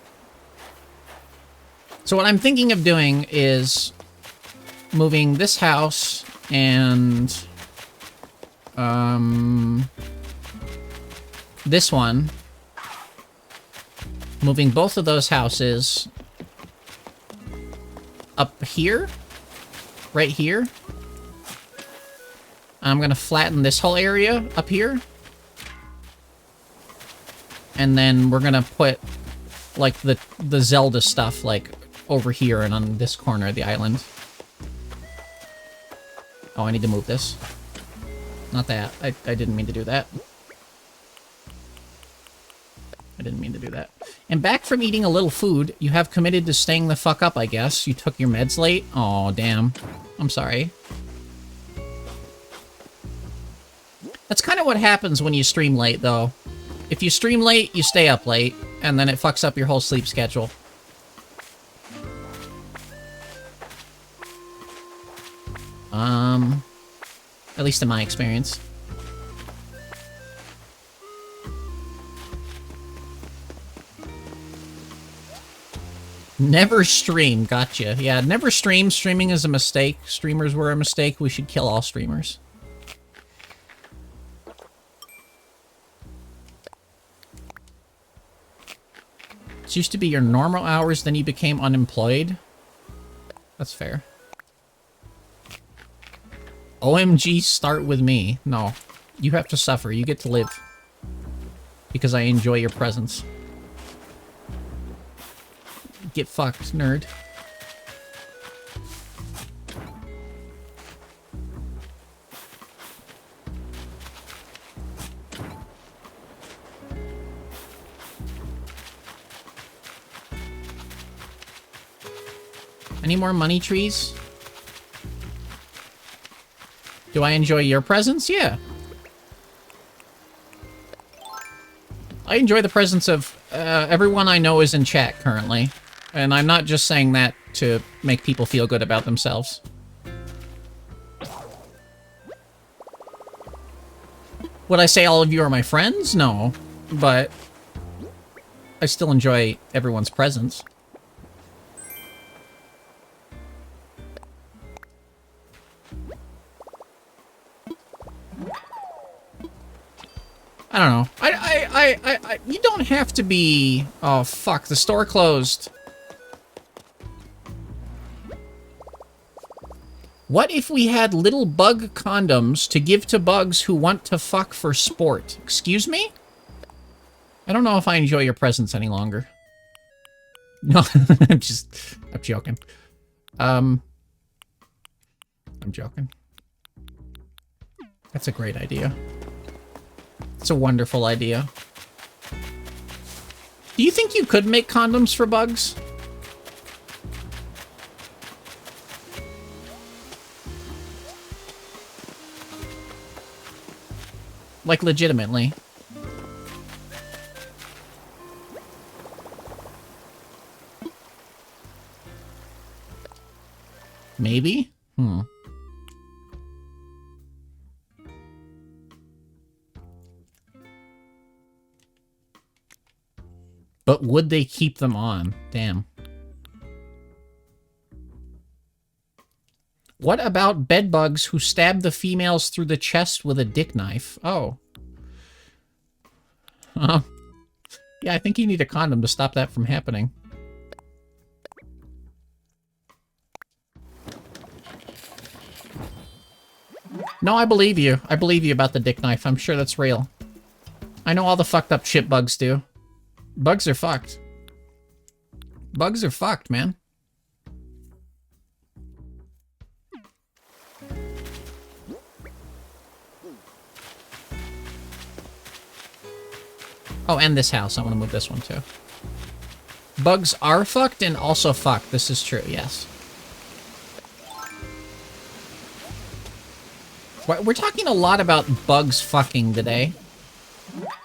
So what I'm thinking of doing is moving this house and this one. Moving both of those houses up here, right here. I'm gonna flatten this whole area up here. And then we're gonna put, like, the Zelda stuff, like, over here and on this corner of the island. Oh, I need to move this. Not that. I didn't mean to do that. I didn't mean to do that. And back from eating a little food, you have committed to staying the fuck up, I guess. You took your meds late? Oh, damn. I'm sorry. That's kind of what happens when you stream late, though. If you stream late, you stay up late, and then it fucks up your whole sleep schedule. At least in my experience. Never stream, gotcha. Yeah, never stream. Streaming is a mistake. Streamers were a mistake. We should kill all streamers. It used to be your normal hours, then you became unemployed. That's fair. OMG, start with me. No. You have to suffer. You get to live. Because I enjoy your presence. Get fucked, nerd. Any more money trees? Do I enjoy your presence? Yeah. I enjoy the presence of everyone I know is in chat currently. And I'm not just saying that to make people feel good about themselves. Would I say all of you are my friends? No. But I still enjoy everyone's presence. I don't know. You don't have to be... Oh, fuck. The store closed. What if we had little bug condoms to give to bugs who want to fuck for sport? Excuse me? I don't know if I enjoy your presence any longer. No, I'm joking. I'm joking. That's a great idea. It's a wonderful idea. Do you think you could make condoms for bugs? Like, legitimately. Maybe? But would they keep them on? Damn. What about bedbugs who stab the females through the chest with a dick knife? Oh. Yeah, I think you need a condom to stop that from happening. No, I believe you. I believe you about the dick knife. I'm sure that's real. I know all the fucked up shit bugs do. Bugs are fucked. Bugs are fucked, man. Oh, and this house. I want to move this one, too. Bugs are fucked and also fucked. This is true, yes. We're talking a lot about bugs fucking today.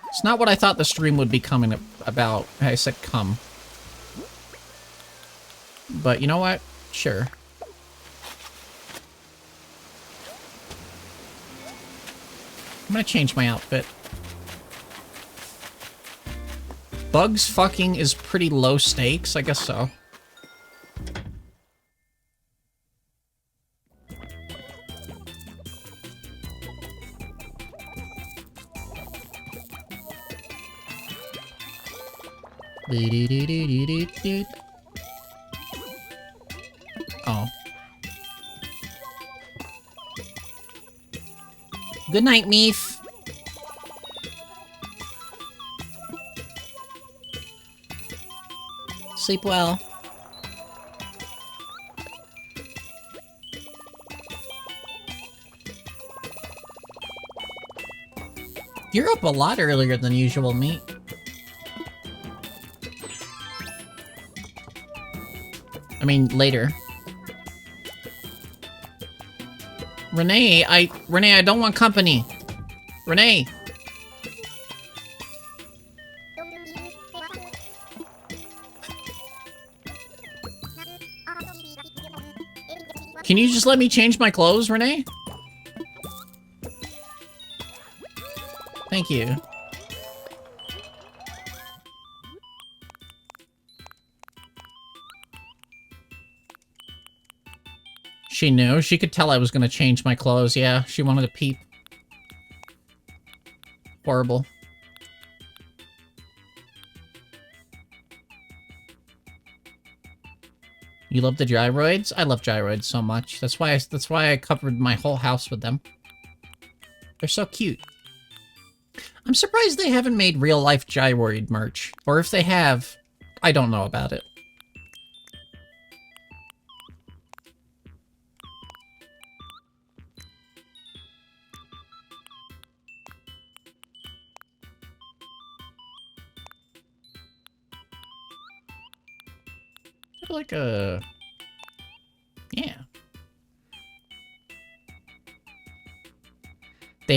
It's not what I thought the stream would be coming about. I said come. But you know what? Sure. I'm gonna change my outfit. Bugs fucking is pretty low stakes, I guess so. Oh. Good night, Meef. Sleep well. You're up a lot earlier than usual, Meat. I mean, later. Renee, I don't want company. Renee. Can you just let me change my clothes, Renee? Thank you. She knew. She could tell I was going to change my clothes. Yeah, she wanted to peep. Horrible. You love the gyroids? I love gyroids so much. That's why I covered my whole house with them. They're so cute. I'm surprised they haven't made real-life gyroid merch. Or if they have, I don't know about it. Like a...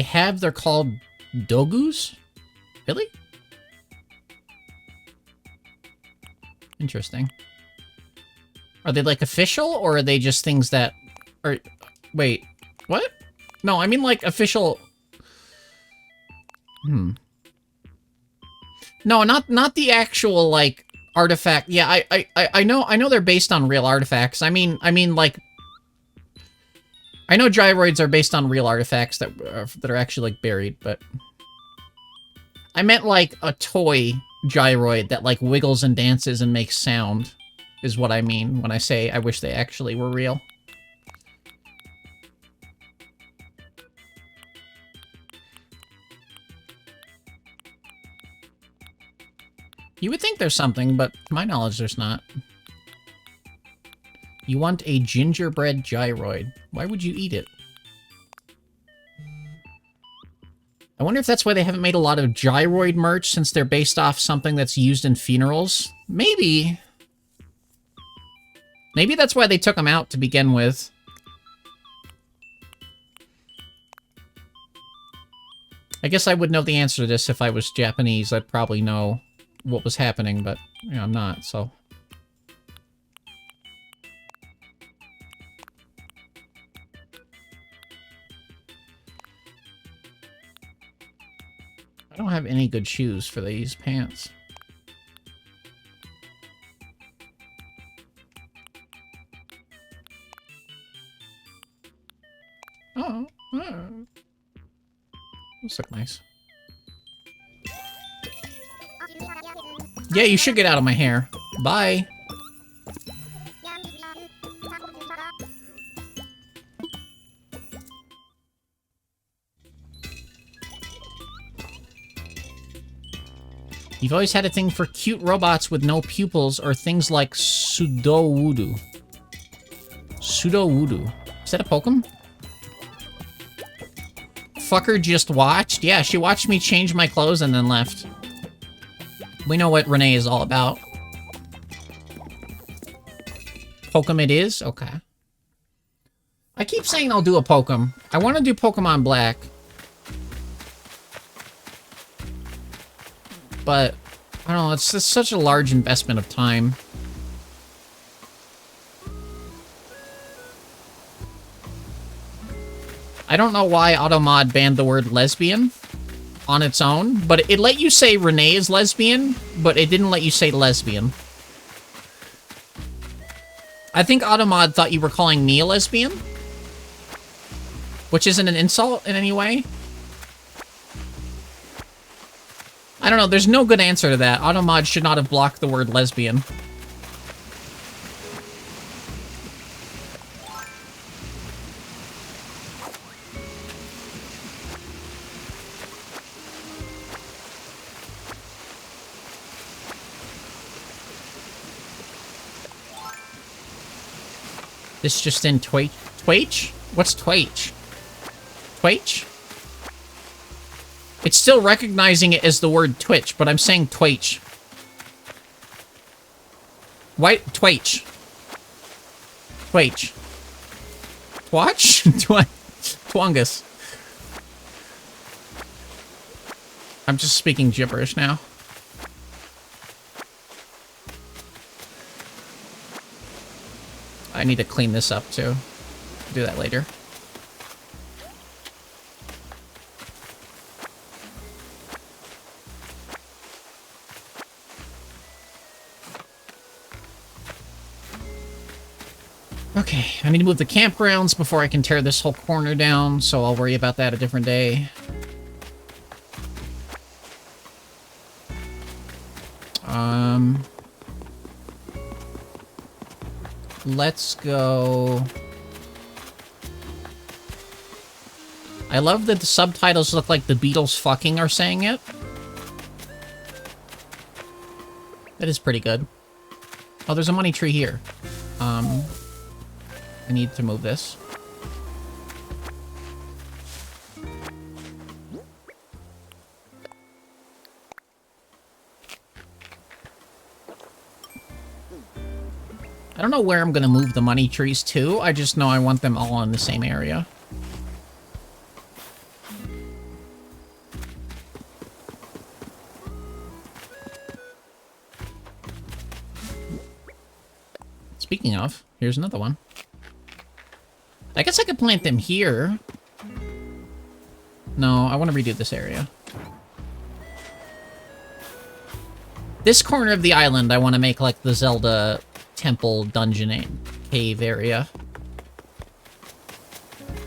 they're called dogus? Really? Interesting. Are they like official, or are they just things that are... Wait, what? No, I mean like official... No, not the actual like artifact. Yeah, I know they're based on real artifacts. I mean like I know gyroids are based on real artifacts that are actually like buried, but I meant like a toy gyroid that like wiggles and dances and makes sound is what I mean when I say I wish they actually were real. You would think there's something, but to my knowledge, there's not. You want a gingerbread gyroid. Why would you eat it? I wonder if that's why they haven't made a lot of gyroid merch, since they're based off something that's used in funerals. Maybe. Maybe that's why they took them out to begin with. I guess I would know the answer to this if I was Japanese. I'd probably know what was happening, but you know, I'm not, so. I don't have any good shoes for these pants. Oh. Those look nice. Yeah, you should get out of my hair. Bye. You've always had a thing for cute robots with no pupils or things like Sudowoodo. Sudowoodo. Is that a Pokemon? Fucker just watched? Yeah, she watched me change my clothes and then left. We know what Renee is all about. Pokemon it is? Okay. I keep saying I'll do a Pokemon. I want to do Pokemon Black. But, I don't know, it's just such a large investment of time. I don't know why Automod banned the word lesbian on its own, but it let you say Renee is lesbian, but it didn't let you say lesbian. I think Automod thought you were calling me a lesbian, which isn't an insult in any way. I don't know, there's no good answer to that. Automod should not have blocked the word lesbian. This just in Twitch? Twitch? What's Twitch? Twitch? It's still recognizing it as the word Twitch, but I'm saying Twitch. Why? Twitch. Twitch. Twatch? Twongus. I'm just speaking gibberish now. I need to clean this up too. Do that later. Okay, I need to move the campgrounds before I can tear this whole corner down, so I'll worry about that a different day. Let's go... I love that the subtitles look like the Beatles fucking are saying it. That is pretty good. Oh, there's a money tree here. I need to move this. I don't know where I'm gonna move the money trees to. I just know I want them all in the same area. Speaking of, here's another one. I guess I could plant them here. No, I want to redo this area. This corner of the island, I want to make like the Zelda temple dungeon cave area.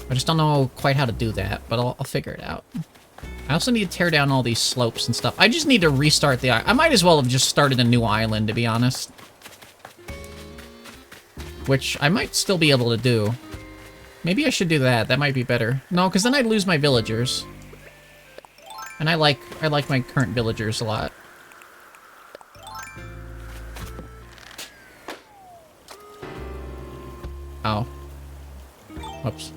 I just don't know quite how to do that, but I'll figure it out. I also need to tear down all these slopes and stuff. I just need to restart the island. I might as well have just started a new island, to be honest. Which I might still be able to do. Maybe I should do that. That might be better. No, because then I'd lose my villagers. And I like my current villagers a lot. Oh. Whoops.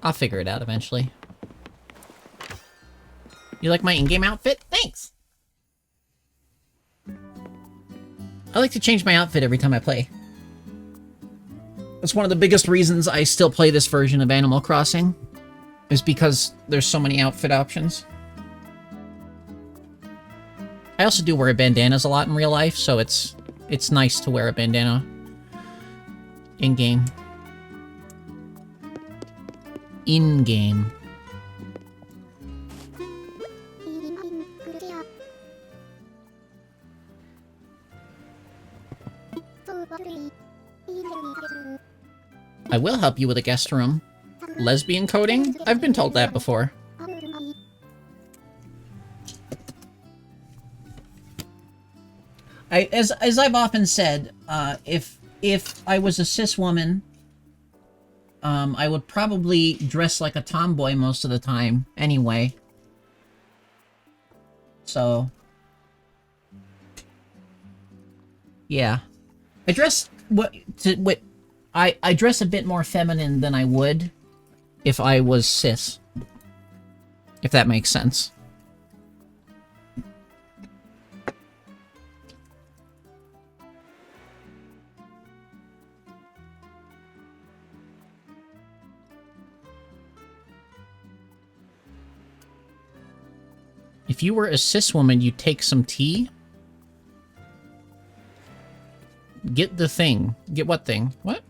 I'll figure it out eventually. You like my in-game outfit? Thanks! I like to change my outfit every time I play. That's one of the biggest reasons I still play this version of Animal Crossing, is because there's so many outfit options. I also do wear bandanas a lot in real life, so it's nice to wear a bandana in-game. In-game. I will help you with a guest room. Lesbian coding? I've been told that before. As I've often said, if I was a cis woman, I would probably dress like a tomboy most of the time, anyway. So, yeah, I dress I dress a bit more feminine than I would if I was cis, if that makes sense. If you were a cis woman, you'd take some tea. Get the thing. Get what thing? What?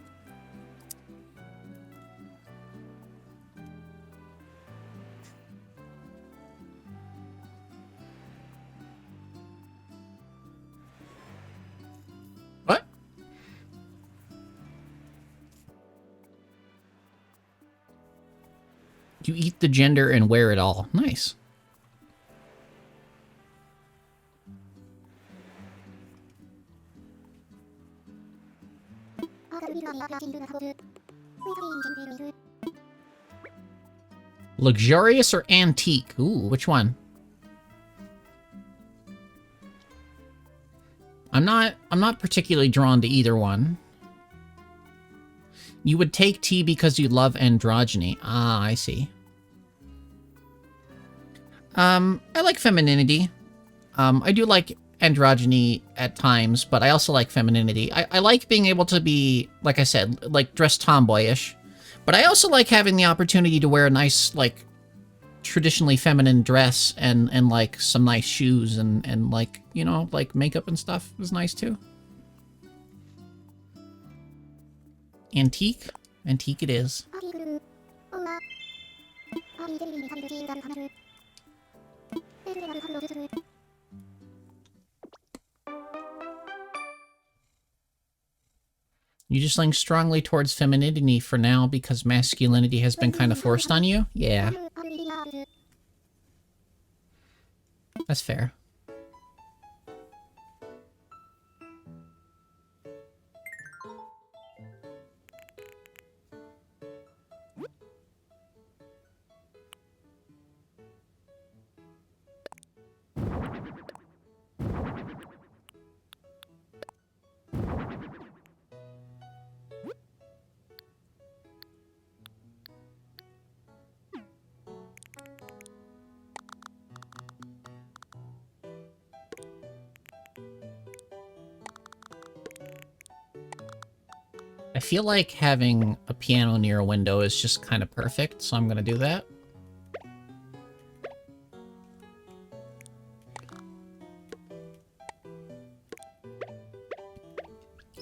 What? You eat the gender and wear it all. Nice. Luxurious or antique? Ooh, which one? I'm not particularly drawn to either one. You would take tea because you love androgyny. Ah, I see. I like femininity. I do like androgyny at times, but I also like femininity. I like being able to be, like I said, like dress tomboyish, but I also like having the opportunity to wear a nice, like, traditionally feminine dress and like some nice shoes and like, you know, like makeup and stuff is nice too. Antique? Antique it is. You just lean strongly towards femininity for now because masculinity has been kind of forced on you? Yeah. That's fair. I feel like having a piano near a window is just kind of perfect, so I'm gonna do that.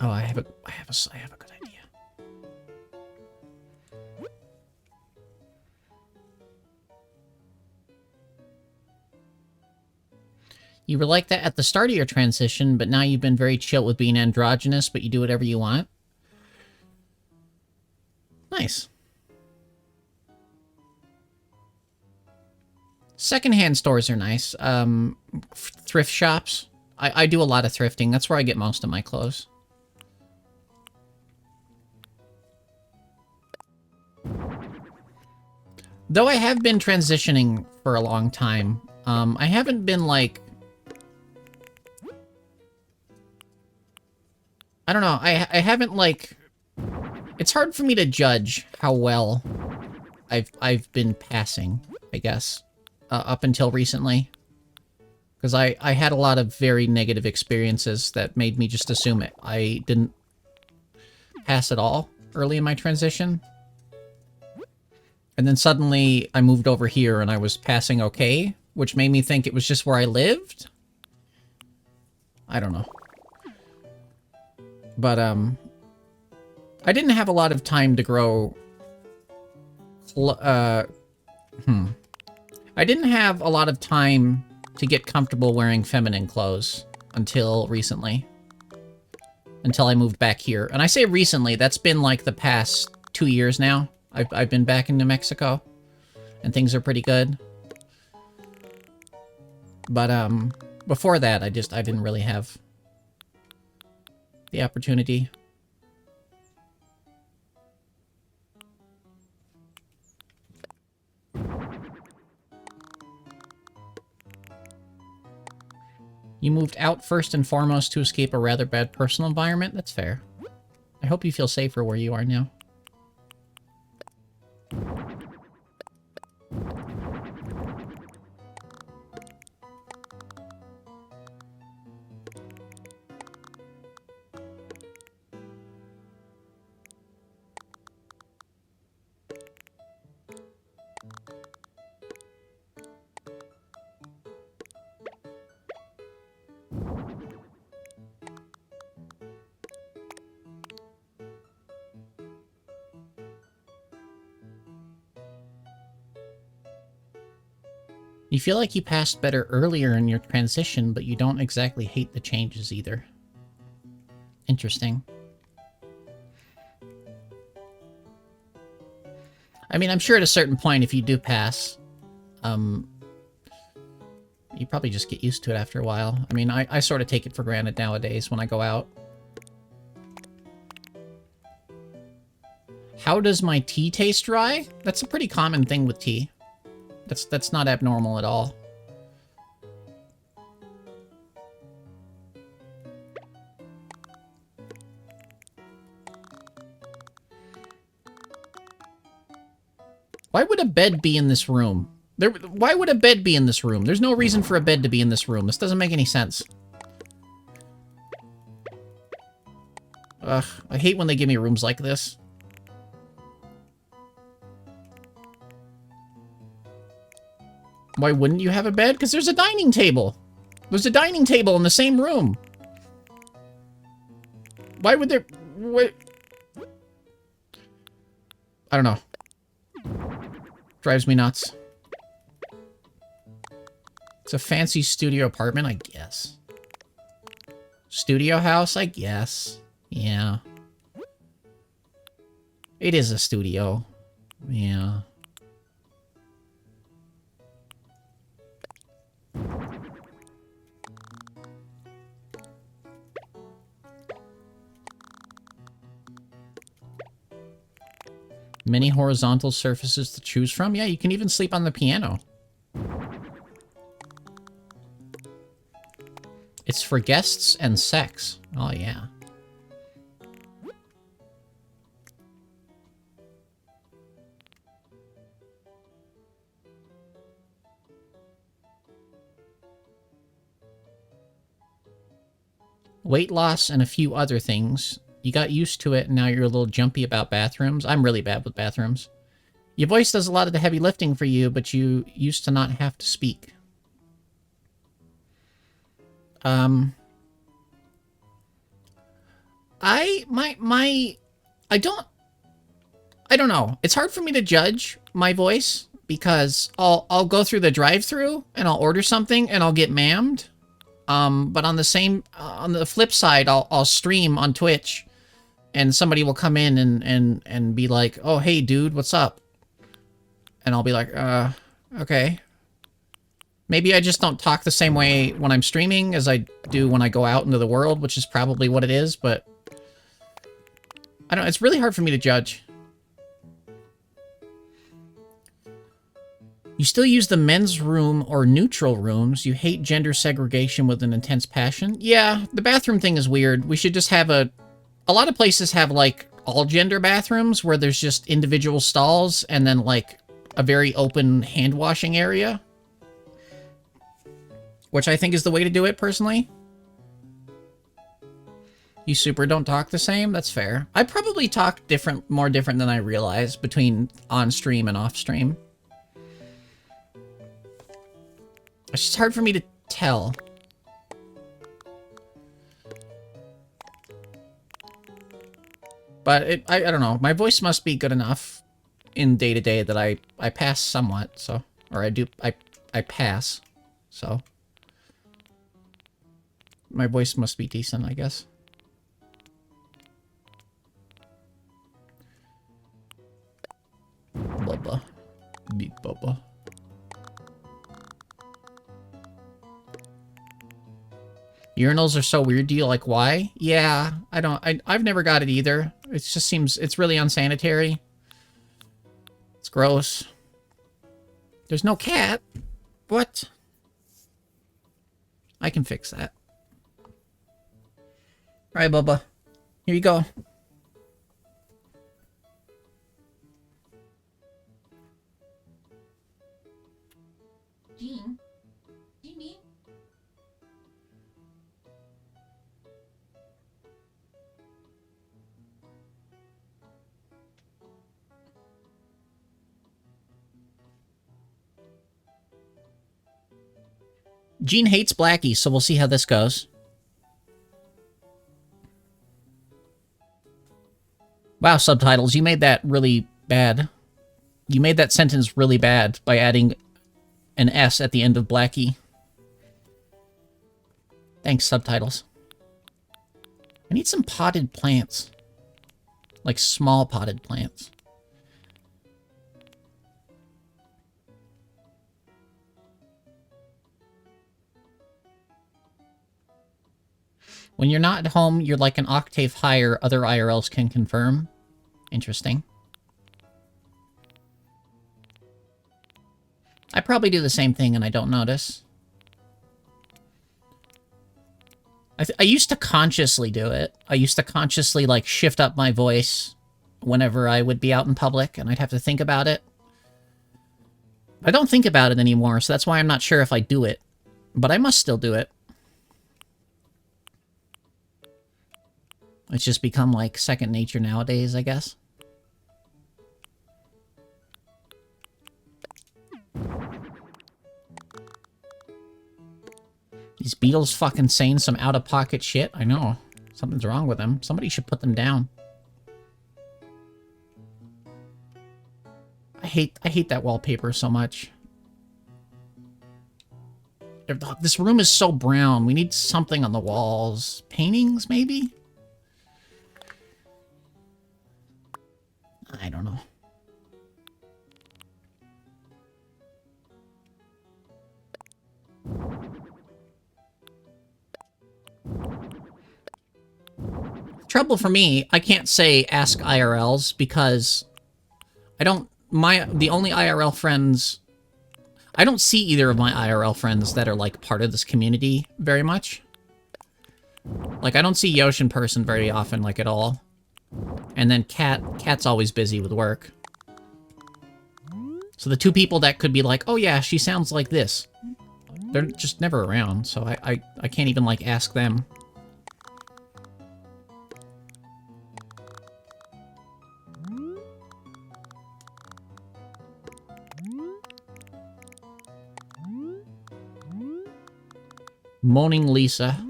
Oh, I have a good idea. You were like that at the start of your transition, but now you've been very chill with being androgynous, but you do whatever you want. Nice. Secondhand stores are nice. Thrift shops. I do a lot of thrifting. That's where I get most of my clothes. Though I have been transitioning for a long time, I haven't been like... I don't know, I haven't like... It's hard for me to judge how well I've been passing, I guess, up until recently. Because I had a lot of very negative experiences that made me just assume it. I didn't pass at all early in my transition. And then suddenly I moved over here and I was passing okay, which made me think it was just where I lived. I don't know. But, I didn't have a lot of time to grow... I didn't have a lot of time to get comfortable wearing feminine clothes until recently. Until I moved back here. And I say recently, that's been like the past 2 years now. I've been back in New Mexico. And things are pretty good. But, before that, I didn't really have the opportunity. You moved out first and foremost to escape a rather bad personal environment? That's fair. I hope you feel safer where you are now. You feel like you passed better earlier in your transition, but you don't exactly hate the changes either. Interesting. I mean, I'm sure at a certain point, if you do pass, you probably just get used to it after a while. I mean, I sort of take it for granted nowadays when I go out. How does my tea taste dry? That's a pretty common thing with tea. That's not abnormal at all. Why would a bed be in this room? Why would a bed be in this room? There's no reason for a bed to be in this room. This doesn't make any sense. Ugh, I hate when they give me rooms like this. Why wouldn't you have a bed? Because there's a dining table. There's a dining table in the same room. Why would there... Wait. I don't know. Drives me nuts. It's a fancy studio apartment, I guess. Studio house, I guess. Yeah. It is a studio. Yeah. Many horizontal surfaces to choose from? Yeah, you can even sleep on the piano. It's for guests and sex. Oh, yeah. Weight loss and a few other things. You got used to it, and now you're a little jumpy about bathrooms. I'm really bad with bathrooms. Your voice does a lot of the heavy lifting for you, but you used to not have to speak. I don't know. It's hard for me to judge my voice because I'll go through the drive-thru and I'll order something and I'll get mammed. But on the flip side, I'll stream on Twitch and somebody will come in and be like, "Oh, hey dude, what's up?" And I'll be like, okay. Maybe I just don't talk the same way when I'm streaming as I do when I go out into the world, which is probably what it is, but I don't know, it's really hard for me to judge. You still use the men's room or neutral rooms. You hate gender segregation with an intense passion. Yeah, the bathroom thing is weird. We should just have a lot of places have like all gender bathrooms where there's just individual stalls and then like a very open hand washing area. Which I think is the way to do it, personally. You super don't talk the same? That's fair. I probably talk more different than I realize between on-stream and off-stream. It's just hard for me to tell. But I don't know. My voice must be good enough in day-to-day that I pass somewhat, so... Or I pass, so... My voice must be decent, I guess. Bubba. Beep Bubba. Urinals are so weird. Do you like why? Yeah, I've never got it either. It just seems, it's really unsanitary. It's gross. There's no cat. What? I can fix that. All right, Bubba. Here you go. Jean? Jimmy? Jean hates Blackie, so we'll see how this goes. Wow, subtitles, you made that really bad. You made that sentence really bad by adding an S at the end of Blackie. Thanks, subtitles. I need some potted plants. Like small potted plants. When you're not at home, you're like an octave higher, other IRLs can confirm. Interesting. I probably do the same thing and I don't notice. I used to consciously do it. I used to consciously, like, shift up my voice whenever I would be out in public, and I'd have to think about it. I don't think about it anymore, so that's why I'm not sure if I do it. But I must still do it. It's just become, like, second nature nowadays, I guess. These Beatles fucking saying some out-of-pocket shit. I know. Something's wrong with them. Somebody should put them down. I hate that wallpaper so much. This room is so brown. We need something on the walls. Paintings, maybe? I don't know. Trouble for me, I can't say ask IRLs because I don't, the only IRL friends, I don't see either of my IRL friends that are like part of this community very much. Like I don't see Yosh in person very often, like at all. And then Cat's always busy with work. So the two people that could be like, oh yeah, she sounds like this, they're just never around, so I can't even like ask them. Moaning Lisa.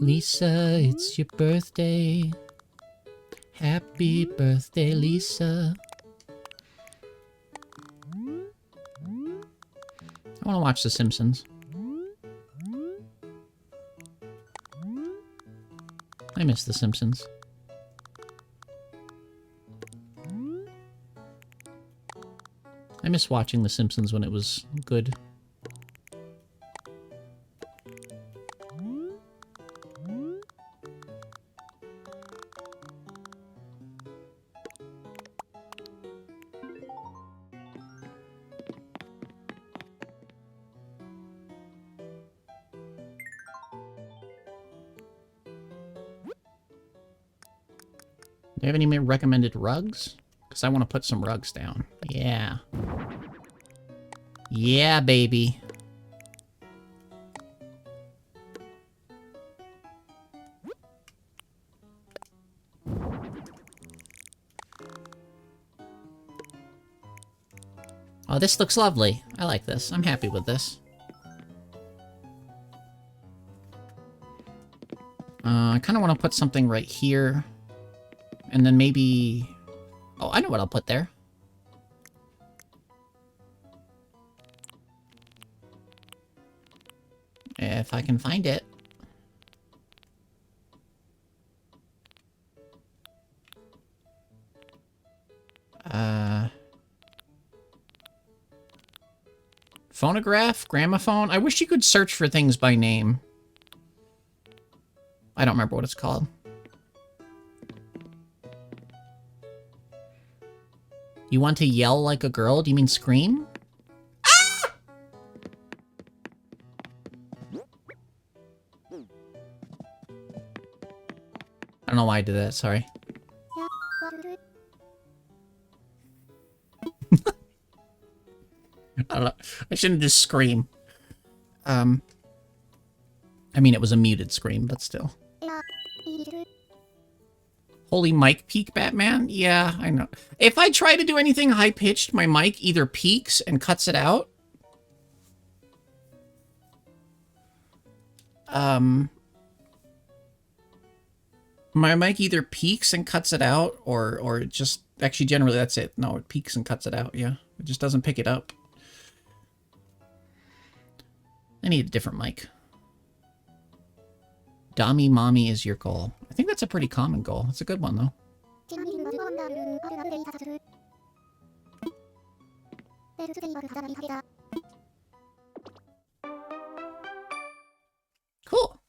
Lisa, it's your birthday. Happy birthday, Lisa. I want to watch The Simpsons. I miss The Simpsons. I miss watching The Simpsons when it was good. Do you have any recommended rugs? Because I want to put some rugs down. Yeah. Yeah, baby. Oh, this looks lovely. I like this. I'm happy with this. I kind of want to put something right here. And then maybe... Oh, I know what I'll put there. If I can find it. Phonograph? Gramophone? I wish you could search for things by name. I don't remember what it's called. You want to yell like a girl? Do you mean scream? Ah! I don't know why I did that, sorry. I don't know. I shouldn't just scream. I mean, it was a muted scream, but still. Holy mic peak, Batman? Yeah, I know. If I try to do anything high-pitched, my mic either peaks and cuts it out. My mic either peaks and cuts it out, or it just... Actually, generally, that's it. No, it peaks and cuts it out, yeah. It just doesn't pick it up. I need a different mic. Dummy mommy is your goal. I think that's a pretty common goal. It's a good one, though. Cool.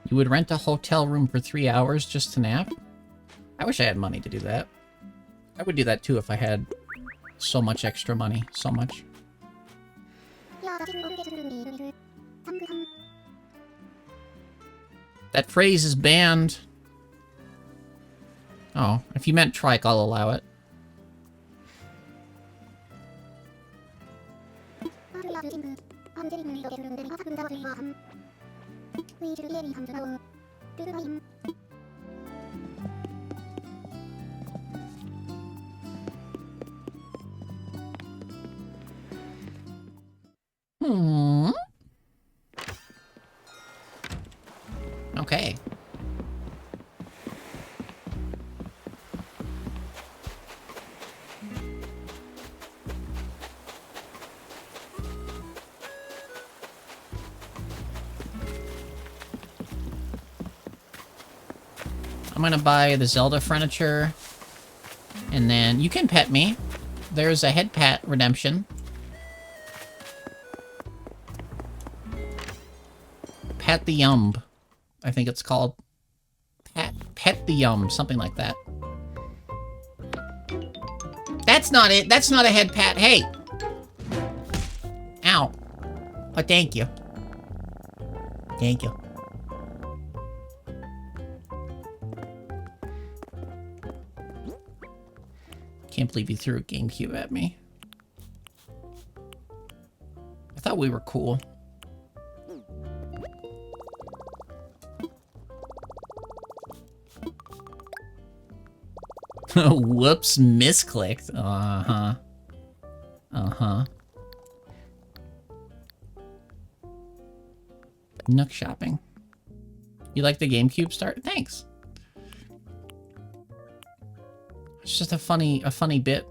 You would rent a hotel room for 3 hours just to nap? I wish I had money to do that. I would do that too if I had so much extra money. So much. That phrase is banned. Oh, if you meant trike, I'll allow it. Hmm. Okay. I'm gonna buy the Zelda furniture, and then you can pet me. There's a head pat redemption. Pat the Yum, I think it's called. Pet the Yum, something like that. That's not it. That's not a head pat. Hey. Ow. Oh, thank you. Thank you. Can't believe you threw a GameCube at me. I thought we were cool. Whoops, misclicked. Uh-huh. Uh-huh. Nook shopping. You like the GameCube start? Thanks. It's just a funny bit.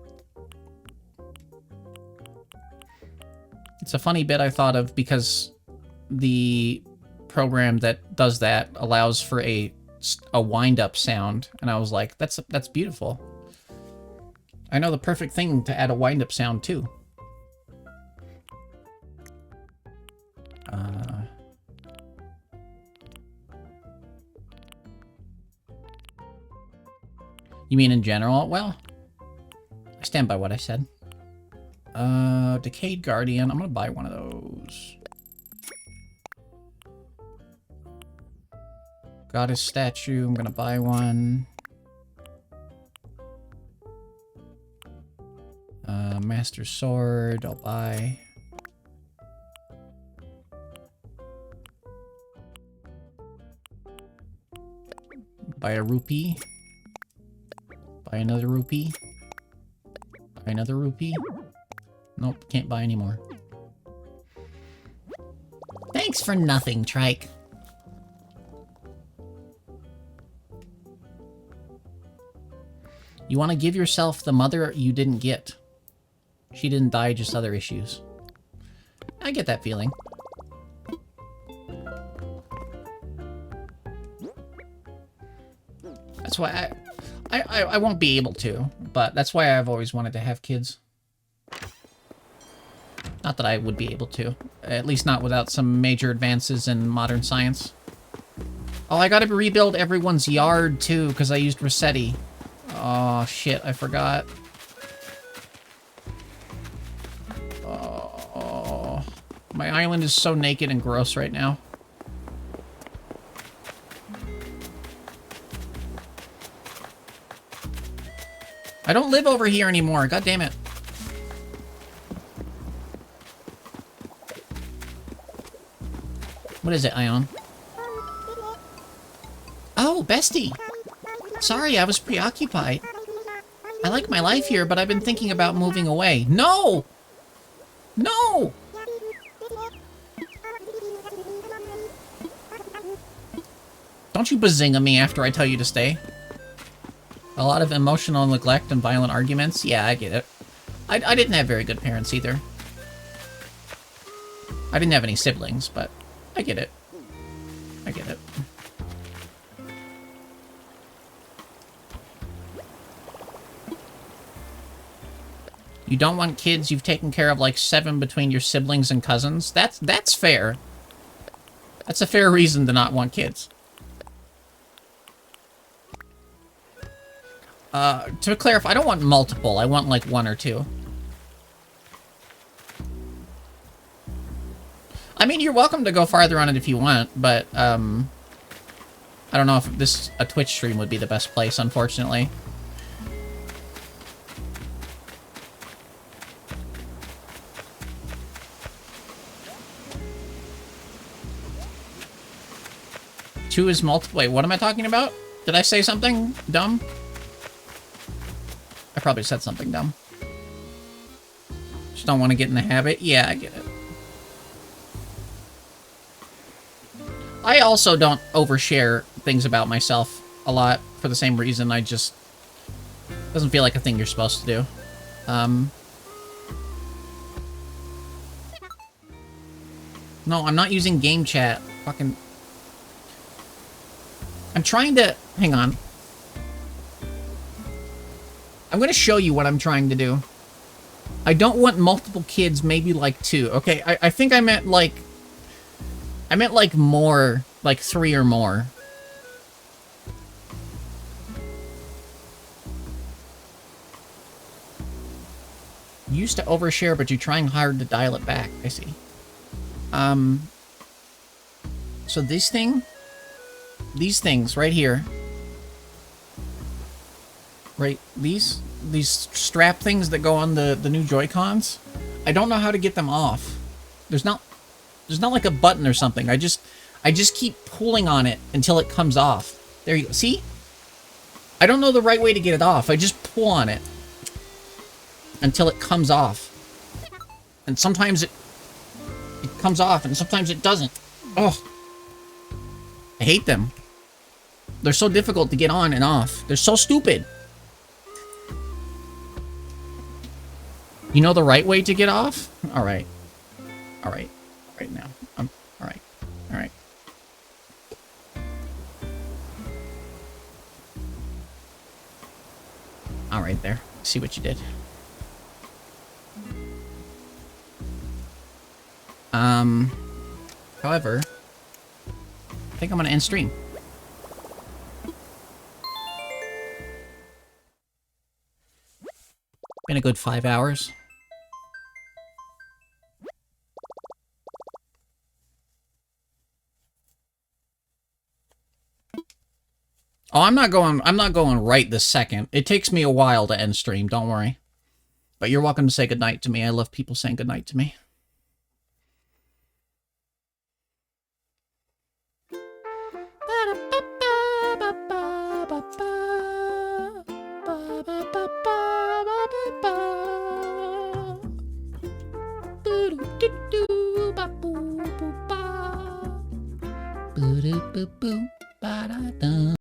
It's a funny bit I thought of because the program that does that allows for a wind-up sound, and I was like, that's beautiful. I know the perfect thing to add a wind-up sound too. You mean in general? Well, I stand by what I said. Decayed Guardian. I'm gonna buy one of those. Goddess statue. I'm gonna buy one. Master sword. I'll buy. Buy a rupee. Buy another rupee. Buy another rupee. Nope, can't buy anymore. Thanks for nothing, Trike. You want to give yourself the mother you didn't get. She didn't die, just other issues. I get that feeling. That's why I won't be able to, but that's why I've always wanted to have kids. Not that I would be able to. At least not without some major advances in modern science. Oh, I gotta rebuild everyone's yard, too, because I used Rossetti. Oh, shit, I forgot. Oh, my island is so naked and gross right now. I don't live over here anymore, god damn it. What is it, Ion? Oh, bestie! Sorry, I was preoccupied. I like my life here, but I've been thinking about moving away. No! No! Don't you bazinga me after I tell you to stay. A lot of emotional neglect and violent arguments? Yeah, I get it. I didn't have very good parents either. I didn't have any siblings, but I get it. I get it. You don't want kids, you've taken care of like 7 between your siblings and cousins? That's fair. That's a fair reason to not want kids. To clarify, I don't want multiple. I want like 1 or 2. I mean, you're welcome to go farther on it if you want, but, I don't know if a Twitch stream would be the best place, unfortunately. Two is multiple. Wait, what am I talking about? Did I say something dumb? I probably said something dumb. Just don't want to get in the habit. Yeah, I get it. I also don't overshare things about myself a lot for the same reason. I just... doesn't feel like a thing you're supposed to do. No, I'm not using game chat. Fucking... I'm trying to... Hang on. I'm gonna show you what I'm trying to do. I don't want multiple kids, maybe like 2. Okay, I think I meant like... I meant like more, like 3 or more. You used to overshare, but you're trying hard to dial it back. I see. So these things right here, right? These strap things that go on the new Joy-Cons. I don't know how to get them off. There's not like a button or something. I just keep pulling on it until it comes off. There you go. See? I don't know the right way to get it off. I just pull on it until it comes off. And sometimes it comes off, and sometimes it doesn't. Oh, I hate them. They're so difficult to get on and off. They're so stupid. You know the right way to get off? All right. All right. Right now. All right. All right. All right there. See what you did. However, I think I'm gonna end stream. Been a good 5 hours. Oh, I'm not going right this second. It takes me a while to end stream, don't worry. But you're welcome to say goodnight to me. I love people saying goodnight to me.